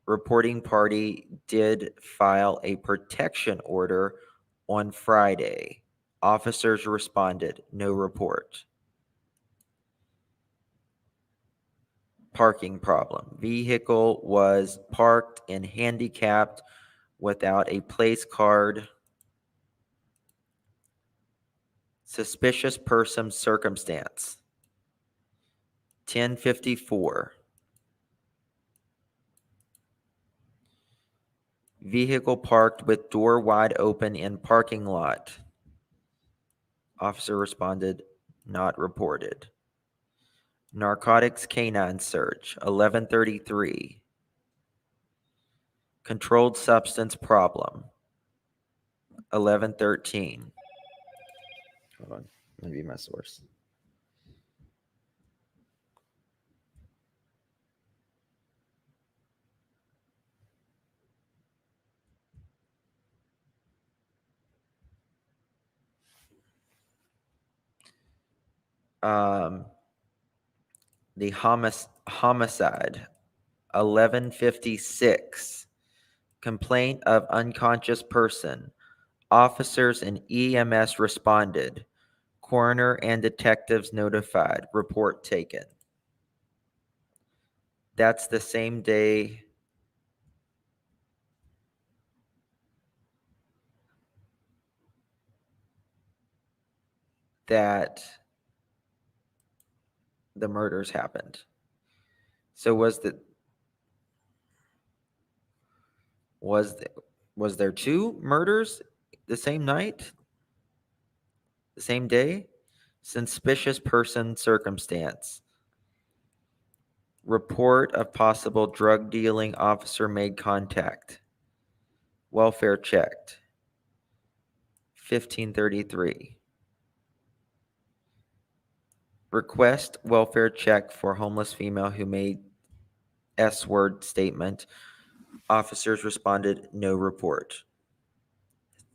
Reporting party did file a protection order on Friday. Officers responded, no report. Parking problem. Vehicle was parked and handicapped without a place card. Suspicious person circumstance. 1054. Vehicle parked with door wide open in parking lot. Officer responded, not reported. Narcotics canine search, 1133. Controlled substance problem, 1113. Hold on, let me be my source. The homicide, 1156. Complaint of unconscious person. Officers and EMS responded. Coroner and detectives notified. Report taken. That's the same day that the murders happened. So was there two murders the same night? The same day? Suspicious person circumstance. Report of possible drug dealing, officer made contact. Welfare checked. 1533. Request welfare check for homeless female who made S-word statement. Officers responded, no report.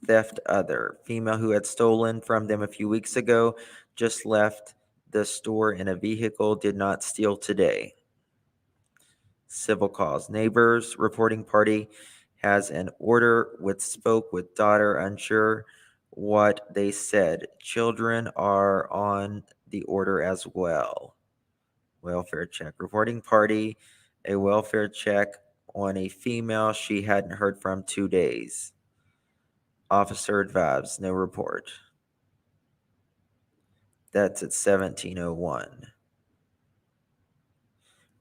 Theft other. Female who had stolen from them a few weeks ago just left the store in a vehicle, did not steal today. Civil cause. Neighbors reporting party has an order with spoke with daughter, unsure what they said. Children are on the order as well. Welfare check. Reporting party, a welfare check on a female she hadn't heard from 2 days. Officer advised, no report. That's at 1701.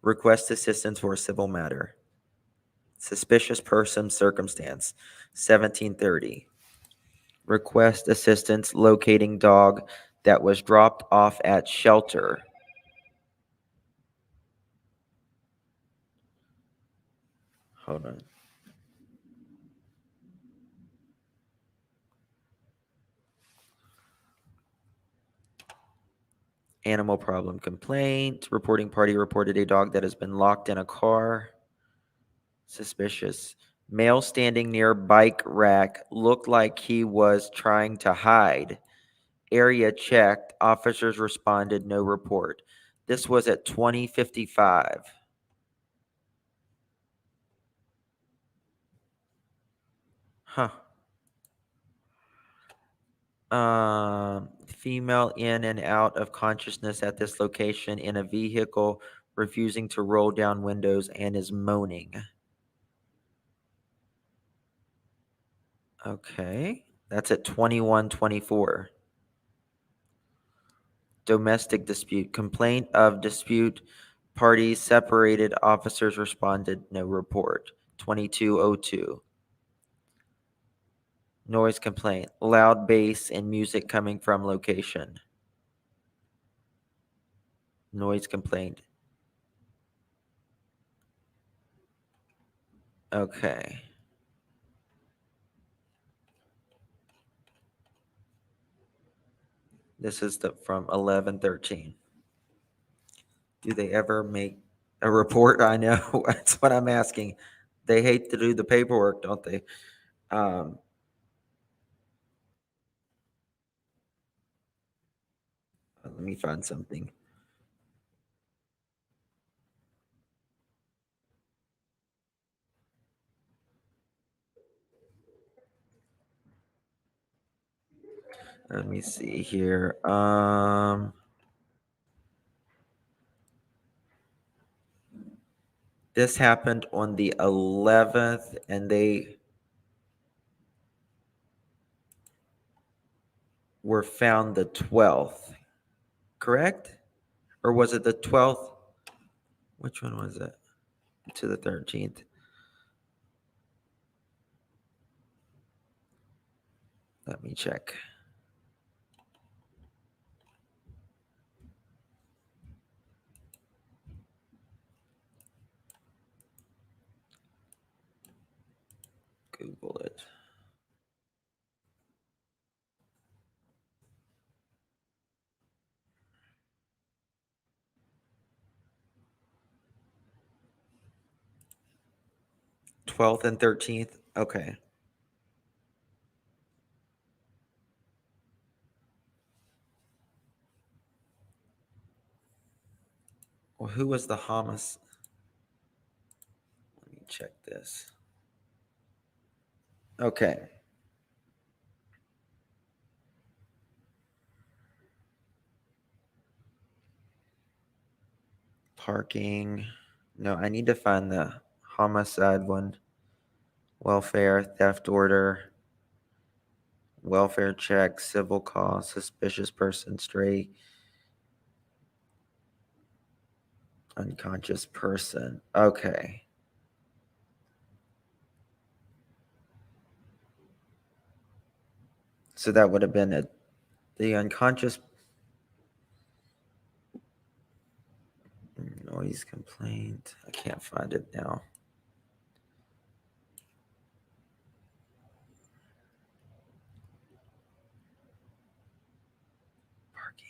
Request assistance for a civil matter. Suspicious person circumstance, 1730. Request assistance locating dog that was dropped off at shelter. Hold on. Animal problem complaint. Reporting party reported a dog that has been locked in a car. Suspicious. Male standing near bike rack looked like he was trying to hide. Area checked. Officers responded, no report. This was at 2055. Huh. Female in and out of consciousness at this location in a vehicle, refusing to roll down windows and is moaning. Okay, that's at 2124. Domestic dispute. Complaint of dispute. Parties separated. Officers responded. No report. 2202. Noise complaint. Loud bass and music coming from location. Noise complaint. Okay. This is from 1113. Do they ever make a report? I know. That's what I'm asking. They hate to do the paperwork, don't they? Let me find something. Let me see here. This happened on the 11th, and they were found the 12th, correct? Or was it the 12th? Which one was it? To the 13th. Let me check. Google it. Twelfth and 13th. Okay. Well, who was the homicide? Let me check this. Okay. Parking. No, I need to find the homicide one. Welfare, theft order, welfare check, civil call, suspicious person, stray, unconscious person. Okay. So that would have been the unconscious noise complaint. I can't find it now. Parking.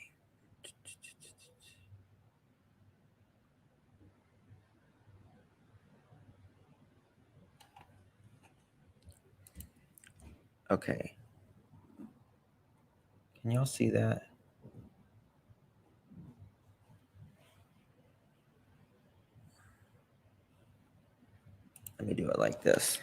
Okay. Can y'all see that? Let me do it like this.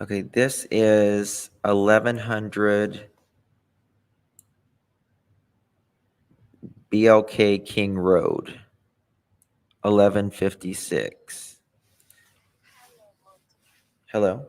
Okay, this is 1100 BLK King Road, 1156. Hello?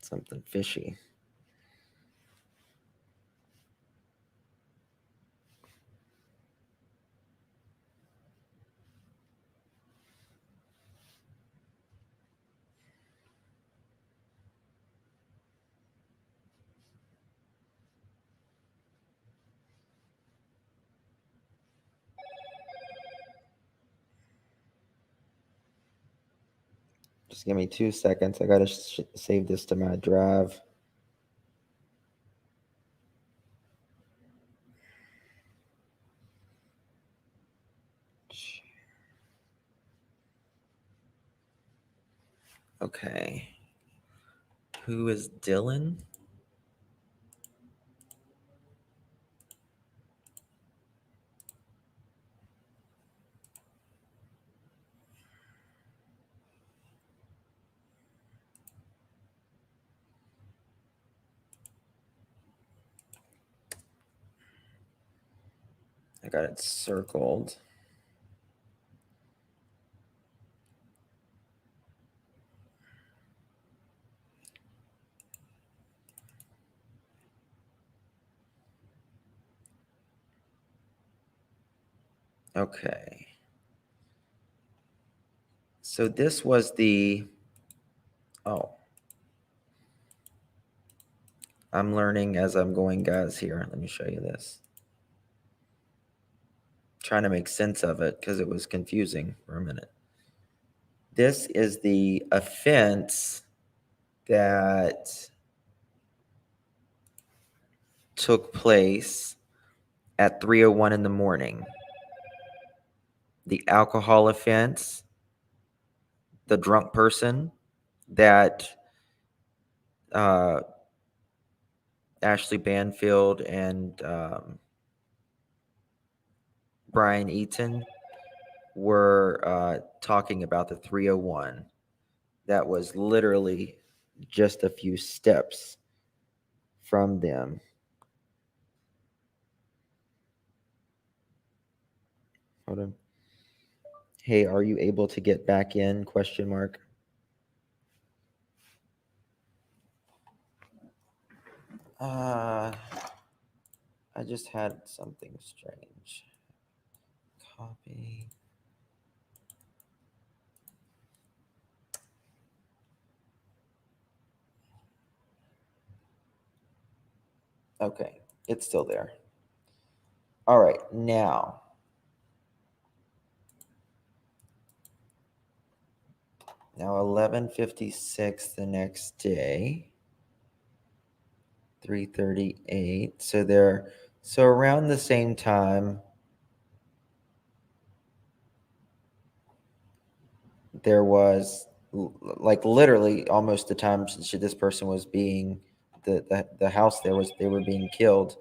Something fishy. Just give me 2 seconds. I gotta save this to my drive. Okay. Who is Dylan? I got it circled. Okay. So this was the, oh. I'm learning as I'm going, guys, here. Let me show you this. Trying to make sense of it because it was confusing for a minute. This is the offense that took place at 3:01 in the morning. The alcohol offense, the drunk person that Ashley Banfield and Brian Eaton were talking about, the 3:01. That was literally just a few steps from them. Hold on. Hey, are you able to get back in? Question mark. I just had something strange. Copy. Okay, it's still there. All right, now. Now 11:56 the next day. 3:38. So around the same time, there was like literally almost the time this person was being, the house there was, they were being killed.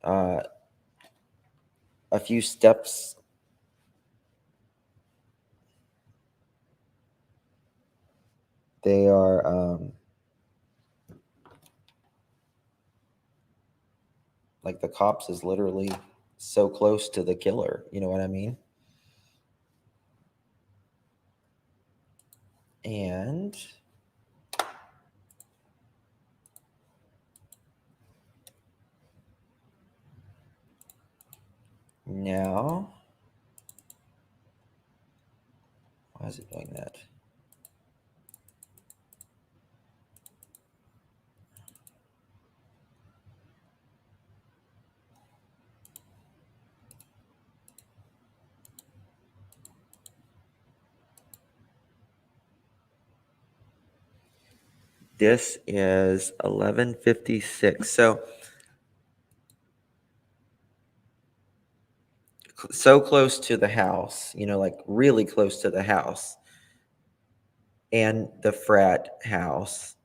A few steps they are like the cops is literally so close to the killer, you know what I mean? And now, why is it doing that? This is 11:56. So close to the house, you know, like really close to the house and the frat house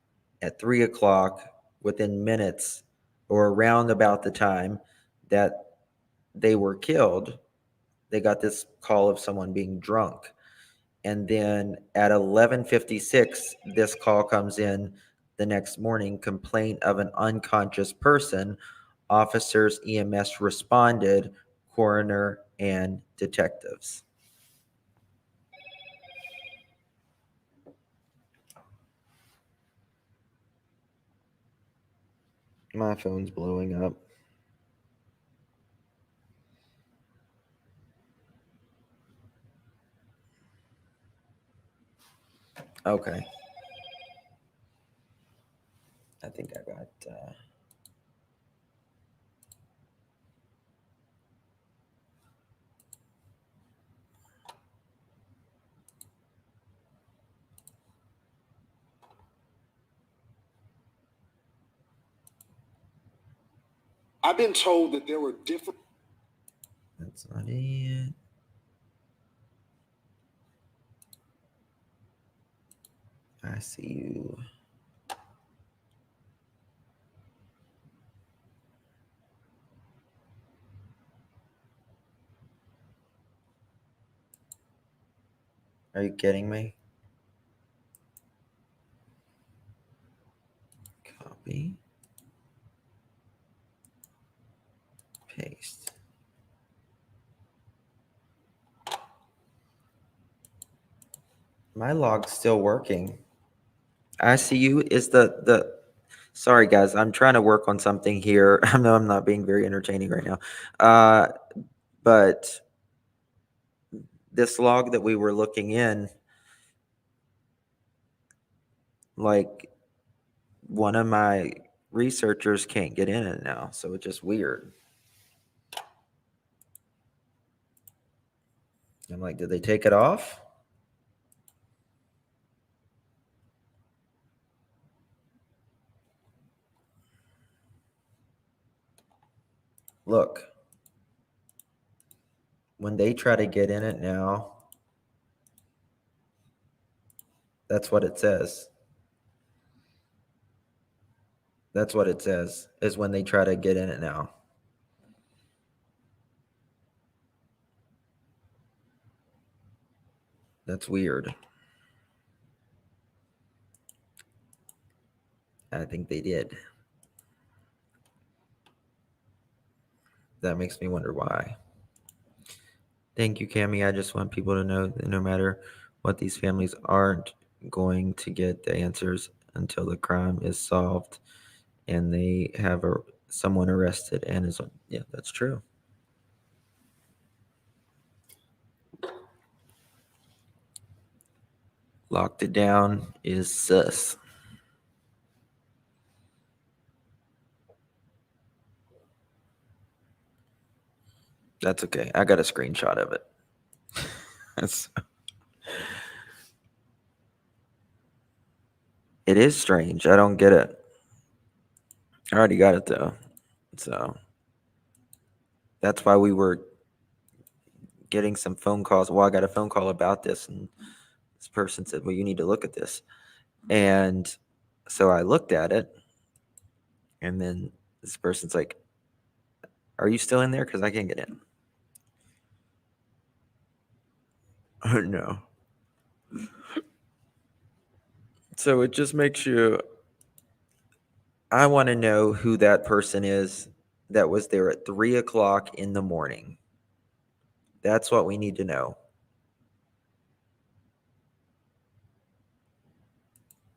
at 3:00, within minutes or around about the time that they were killed. They got this call of someone being drunk. And then at 11:56, this call comes in the next morning, complaint of an unconscious person. Officers, EMS responded, coroner and detectives. My phone's blowing up. Okay. I think I got. I've been told that there were different. That's not it. I see you. Are you kidding me? Copy. Paste. My log's still working. I see you is the sorry guys, I'm trying to work on something here. I know I'm not being very entertaining right now. But this log that we were looking in, like one of my researchers can't get in it now, so it's just weird. I'm like, did they take it off? Look, when they try to get in it now, that's what it says. That's what it says, is when they try to get in it now. That's weird. I think they did. That makes me wonder why. Thank you, Cami. I just want people to know that no matter what, these families aren't going to get the answers until the crime is solved and they have someone arrested and is on. Yeah, that's true. Locked it down is sus. That's okay. I got a screenshot of it. It is strange. I don't get it. I already got it though. So that's why we were getting some phone calls. Well, I got a phone call about this, and this person said, well, you need to look at this. And so I looked at it, and then this person's like, are you still in there? Because I can't get in. Oh, no. So it just makes you. I want to know who that person is that was there at 3:00 in the morning. That's what we need to know.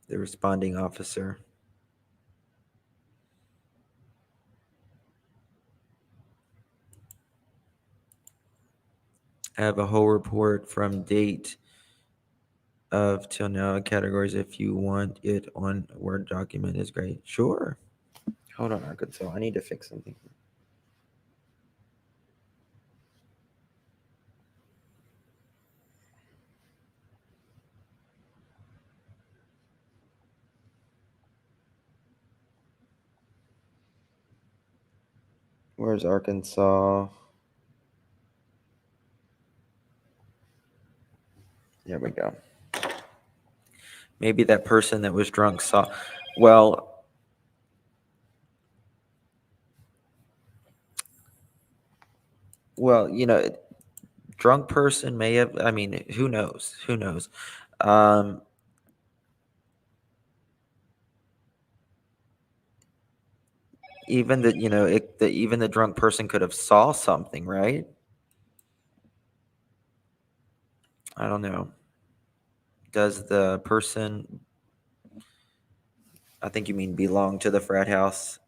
The responding officer. I have a whole report from date of till now categories. If you want it on Word document is great. Sure. Hold on, Arkansas. I need to fix something. Where's Arkansas? There we go. Maybe that person that was drunk saw. Well, drunk person may have. I mean, who knows? Who knows? Even even the drunk person could have saw something, right? I don't know. Does the person, I think you mean belong to the frat house?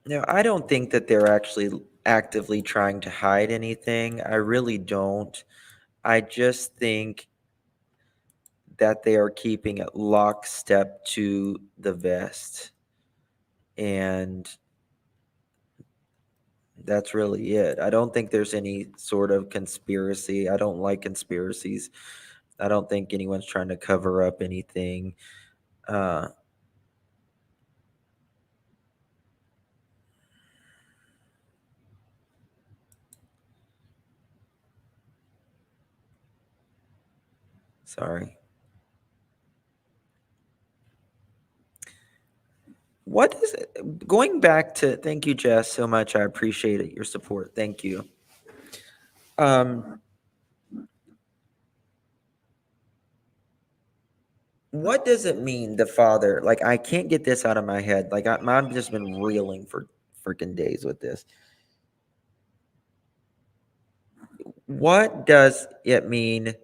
No, I don't think that they're actually actively trying to hide anything. I really don't. I just think that they are keeping it lockstep to the vest. And that's really it. I don't think there's any sort of conspiracy. I don't like conspiracies. I don't think anyone's trying to cover up anything. Uh, sorry. What is it? Going back to, thank you, Jess, so much. I appreciate it, your support. Thank you. What does it mean, the father? Like, I can't get this out of my head. Like, I've just been reeling for freaking days with this. What does it mean?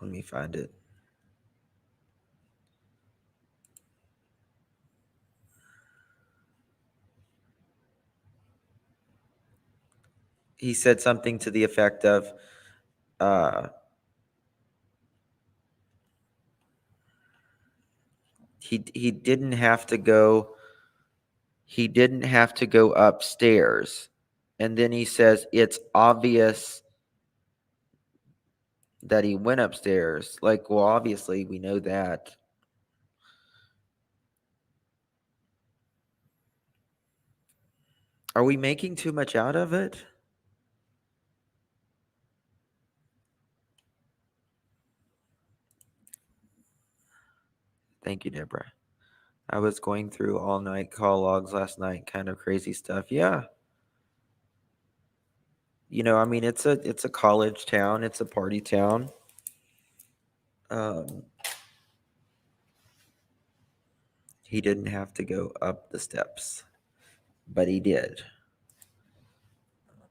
Let me find it. He said something to the effect of, he didn't have to go. He didn't have to go upstairs. And then he says it's obvious that he went upstairs. Like, well, obviously we know that. Are we making too much out of it? Thank you, Deborah. I was going through all night call logs last night, kind of crazy stuff. Yeah. You know, I mean, it's a college town, it's a party town. He didn't have to go up the steps, but he did.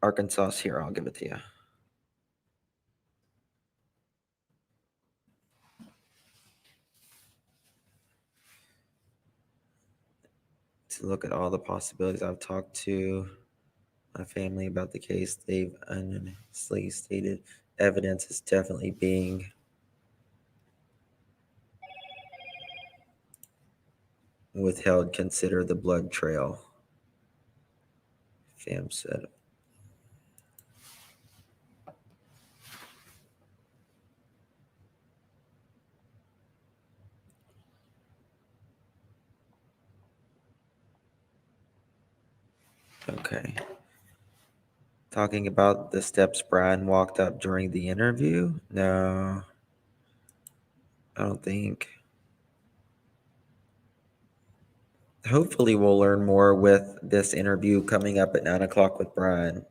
Arkansas here, I'll give it to you. To look at all the possibilities. I've talked to my family about the case. They've honestly stated evidence is definitely being withheld. Consider the blood trail. Fam said. Okay. Talking about the steps Brian walked up during the interview? No, I don't think. Hopefully, we'll learn more with this interview coming up at 9 o'clock with Brian.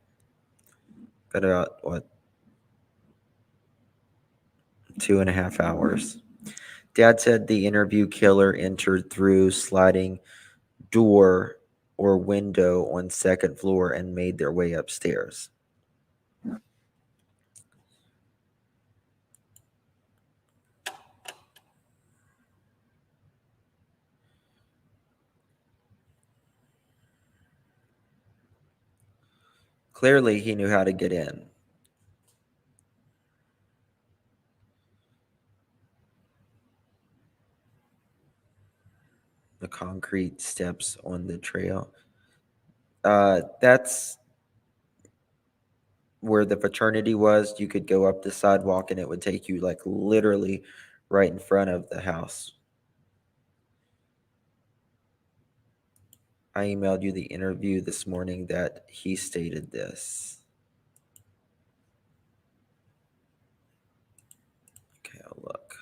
Got about, what, 2.5 hours. Dad said the interview killer entered through sliding door or window on second floor and made their way upstairs. Clearly, he knew how to get in. The concrete steps on the trail. That's where the fraternity was. You could go up the sidewalk and it would take you like literally right in front of the house. I emailed you the interview this morning that he stated this. Okay, I'll look.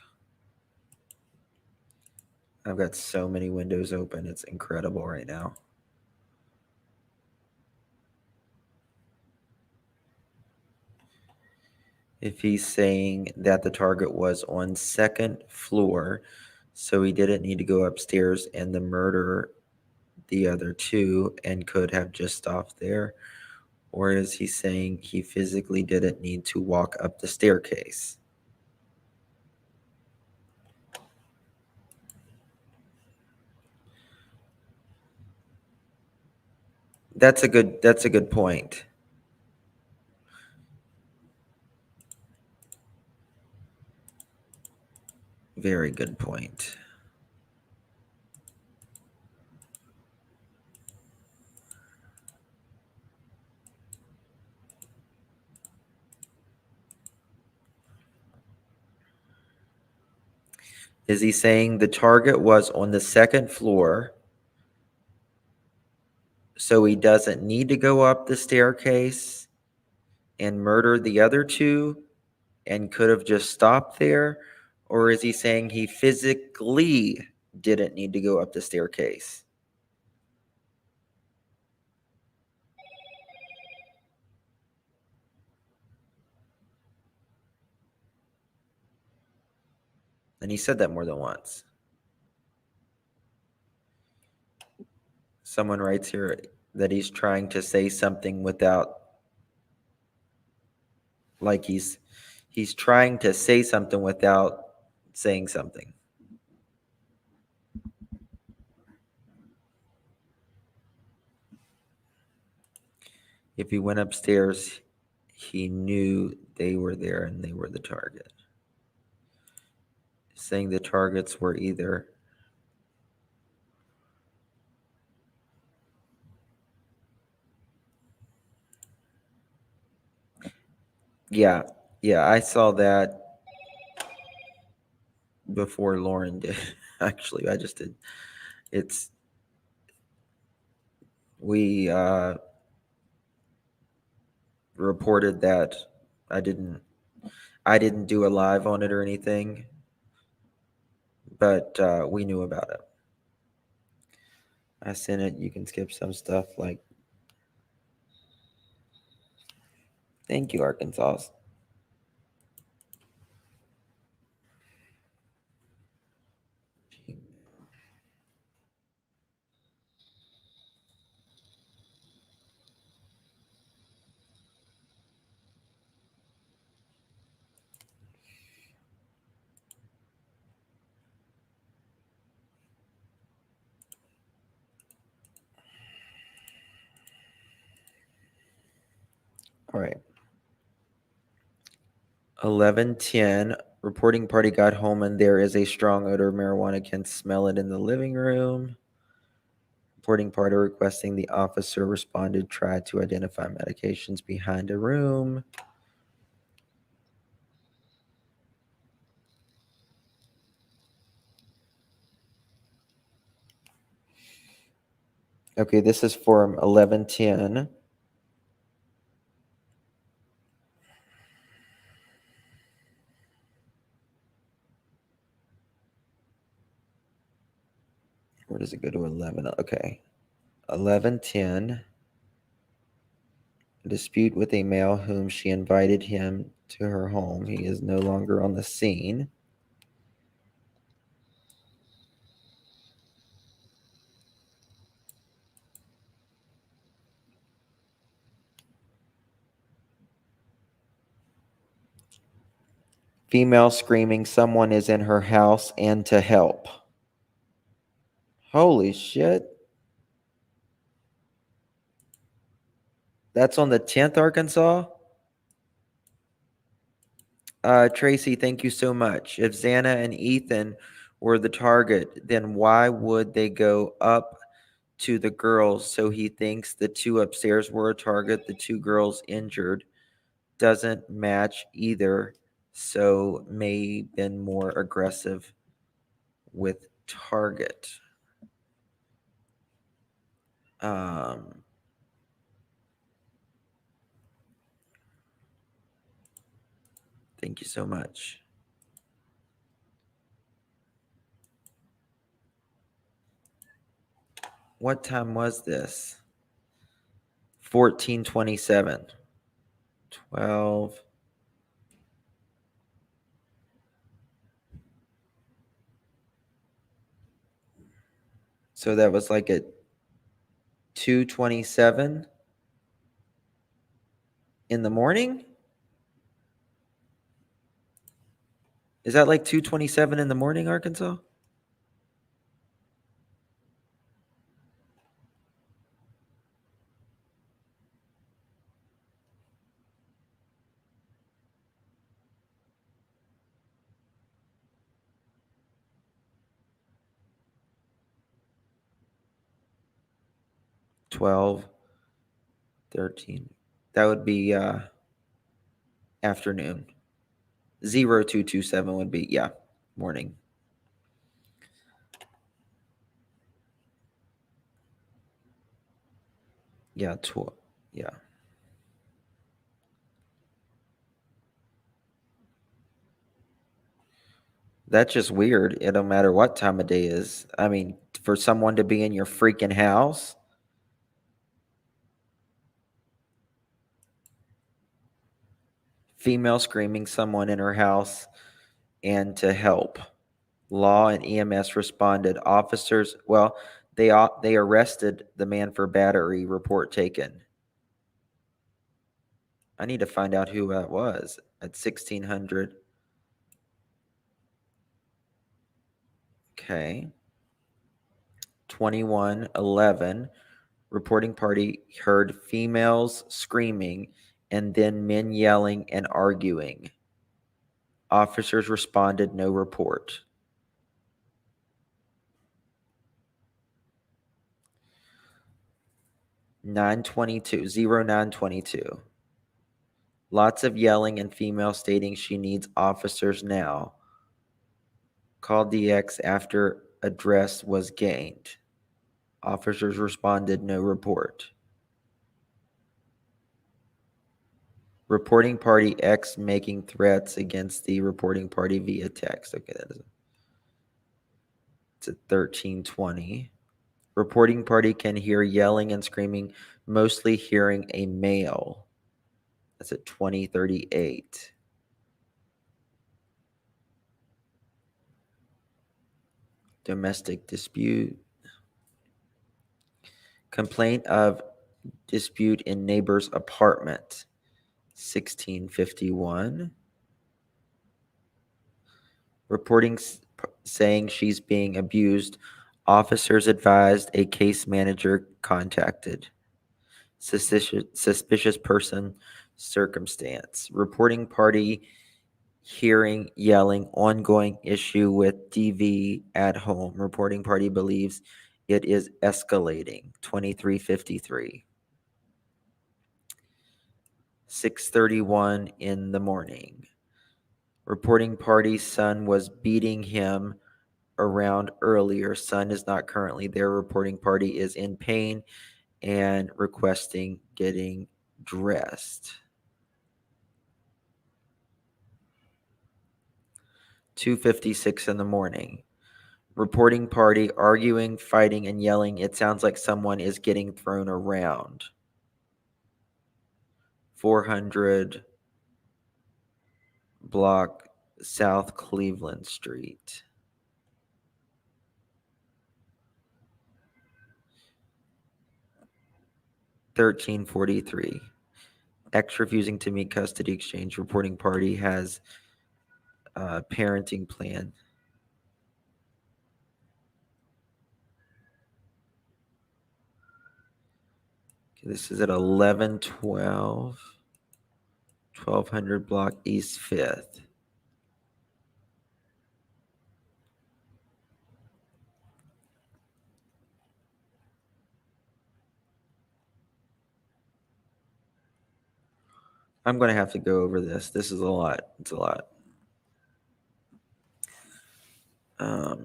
I've got so many windows open. It's incredible right now. If he's saying that the target was on second floor, so he didn't need to go upstairs and the murder the other two and could have just stopped there, or is he saying he physically didn't need to walk up the staircase? That's a good point. Very good point. Is he saying the target was on the second floor, so he doesn't need to go up the staircase and murder the other two and could have just stopped there? Or is he saying he physically didn't need to go up the staircase? And he said that more than once. Someone writes here that he's trying to say something without, like he's trying to say something without saying something. If he went upstairs, he knew they were there and they were the target. Saying the targets were either yeah, I saw that before Lauren did. Actually, I just did. It's we reported that I didn't do a live on it or anything, but we knew about it. I sent it. You can skip some stuff like thank you, Arkansas. All right. 11:10. Reporting party got home and there is a strong odor of marijuana. Can smell it in the living room. Reporting party requesting the officer responded, tried to identify medications behind a room. Okay, this is from 11:10. Where does it go to 11? Okay. 11:10. A dispute with a male whom she invited him to her home. He is no longer on the scene. Female screaming, someone is in her house and to help. Holy shit. That's on the 10th, Arkansas? Tracy, thank you so much. If Xana and Ethan were the target, then why would they go up to the girls? So he thinks the two upstairs were a target, the two girls injured. Doesn't match either. So may been more aggressive with target. Thank you so much. What time was this? 14:27. 12. So that was like at 2:27 in the morning? Is that like 2:27 in the morning, Arkansas? 12, 13. That would be afternoon. 0227 would be, yeah, morning. Yeah, 12. Yeah. That's just weird. It don't matter what time of day is. I mean, for someone to be in your freaking house. Female screaming someone in her house and to help. Law and EMS responded. Officers, well, they arrested the man for battery. Report taken. I need to find out who that was at 1600. Okay. 2111. Reporting party heard females screaming and then men yelling and arguing. Officers responded, no report. (0922). Lots of yelling and female stating she needs officers now. Call DX after address was gained. Officers responded, no report. Reporting party X making threats against the reporting party via text. Okay, it's at 1320. Reporting party can hear yelling and screaming, mostly hearing a male. That's at 2038. Domestic dispute. Complaint of dispute in neighbor's apartment. 1651. Reporting saying she's being abused. Officers advised a case manager contacted. Suspicious person circumstance. Reporting party hearing yelling, ongoing issue with DV at home. Reporting party believes it is escalating. 2353. 6:31 in the morning. Reporting party's son was beating him around earlier. Son is not currently there. Reporting party is in pain and requesting getting dressed. 2:56 in the morning. Reporting party arguing, fighting, and yelling. It sounds like someone is getting thrown around. 400 block South Cleveland Street. 1343. X refusing to meet custody exchange. Reporting party has a parenting plan. Okay, this is at 1112. 1200 block East 5th. I'm going to have to go over this. This is a lot. It's a lot. Oh,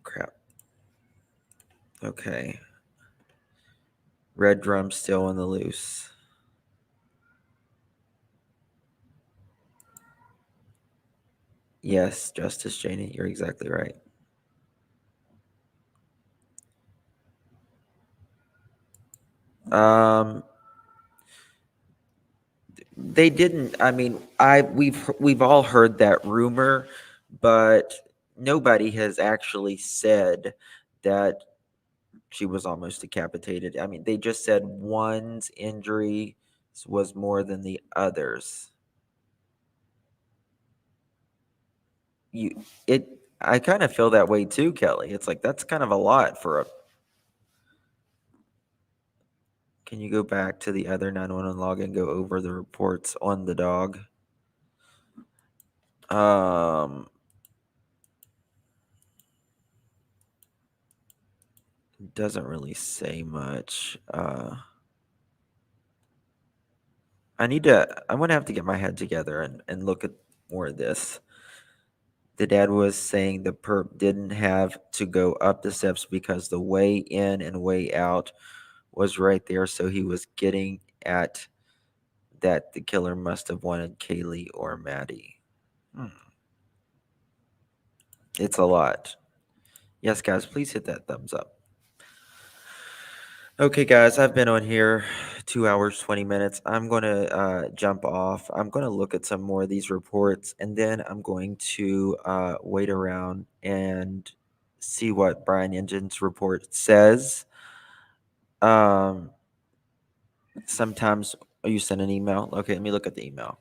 crap. Okay. Red drum still on the loose. Yes, Justice Janie, you're exactly right. They didn't. I mean, we've all heard that rumor, but nobody has actually said that she was almost decapitated. I mean, they just said one's injury was more than the others. I kind of feel that way too, Kelly. It's like that's kind of a lot for a. Can you go back to the other 911 log and go over the reports on the dog? doesn't really say much. I'm gonna have to get my head together and look at more of this. The dad was saying the perp didn't have to go up the steps because the way in and way out was right there. So he was getting at that the killer must have wanted Kaylee or Maddie. It's a lot. Yes, guys, please hit that thumbs up. Okay, guys, I've been on here 2 hours, 20 minutes. I'm going to jump off. I'm going to look at some more of these reports, and then I'm going to wait around and see what Brian Engine's report says. Sometimes you send an email. Okay, let me look at the email.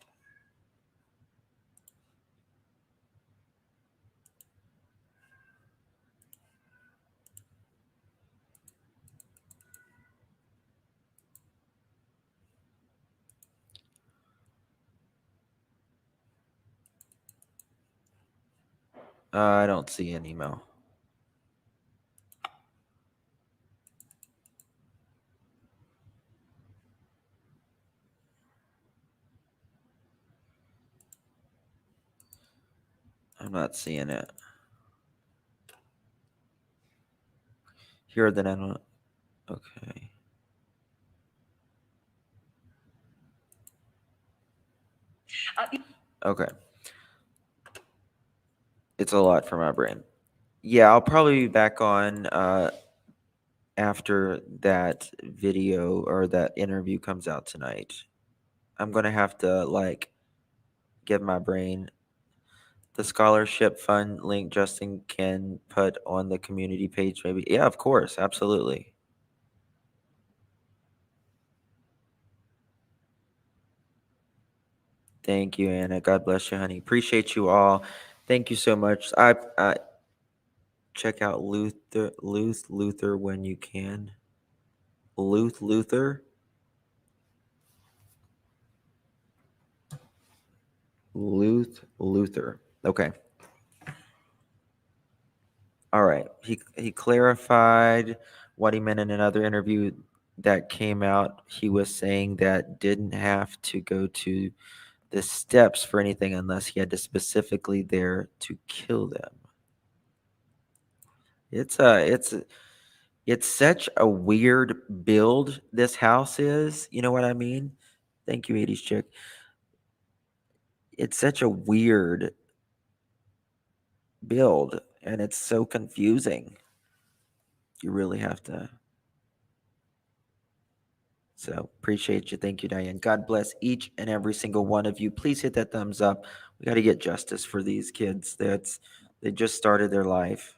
I don't see an email. I'm not seeing it. Here are the nine. Okay. Okay. It's a lot for my brain. Yeah, I'll probably be back on after that video or that interview comes out tonight. I'm gonna have to give my brain the scholarship fund link Justin can put on the community page, maybe. Yeah, of course, absolutely. Thank you, Anna. God bless you, honey. Appreciate you all. Thank you so much. I check out Luther when you can. Luther. Luther. Okay. All right. He clarified what he meant in another interview that came out. He was saying that didn't have to go to the steps for anything unless he had to specifically there to kill them. It's such a weird build this house is. You know what I mean? Thank you, 80s chick. It's such a weird build and it's so confusing. You really have to. So appreciate you. Thank you, Diane. God bless each and every single one of you. Please hit that thumbs up. We got to get justice for these kids. They just started their life.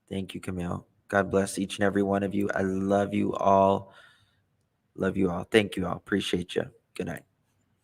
Thank you, Camille. God bless each and every one of you. I love you all. Love you all. Thank you all. Appreciate you. Good night.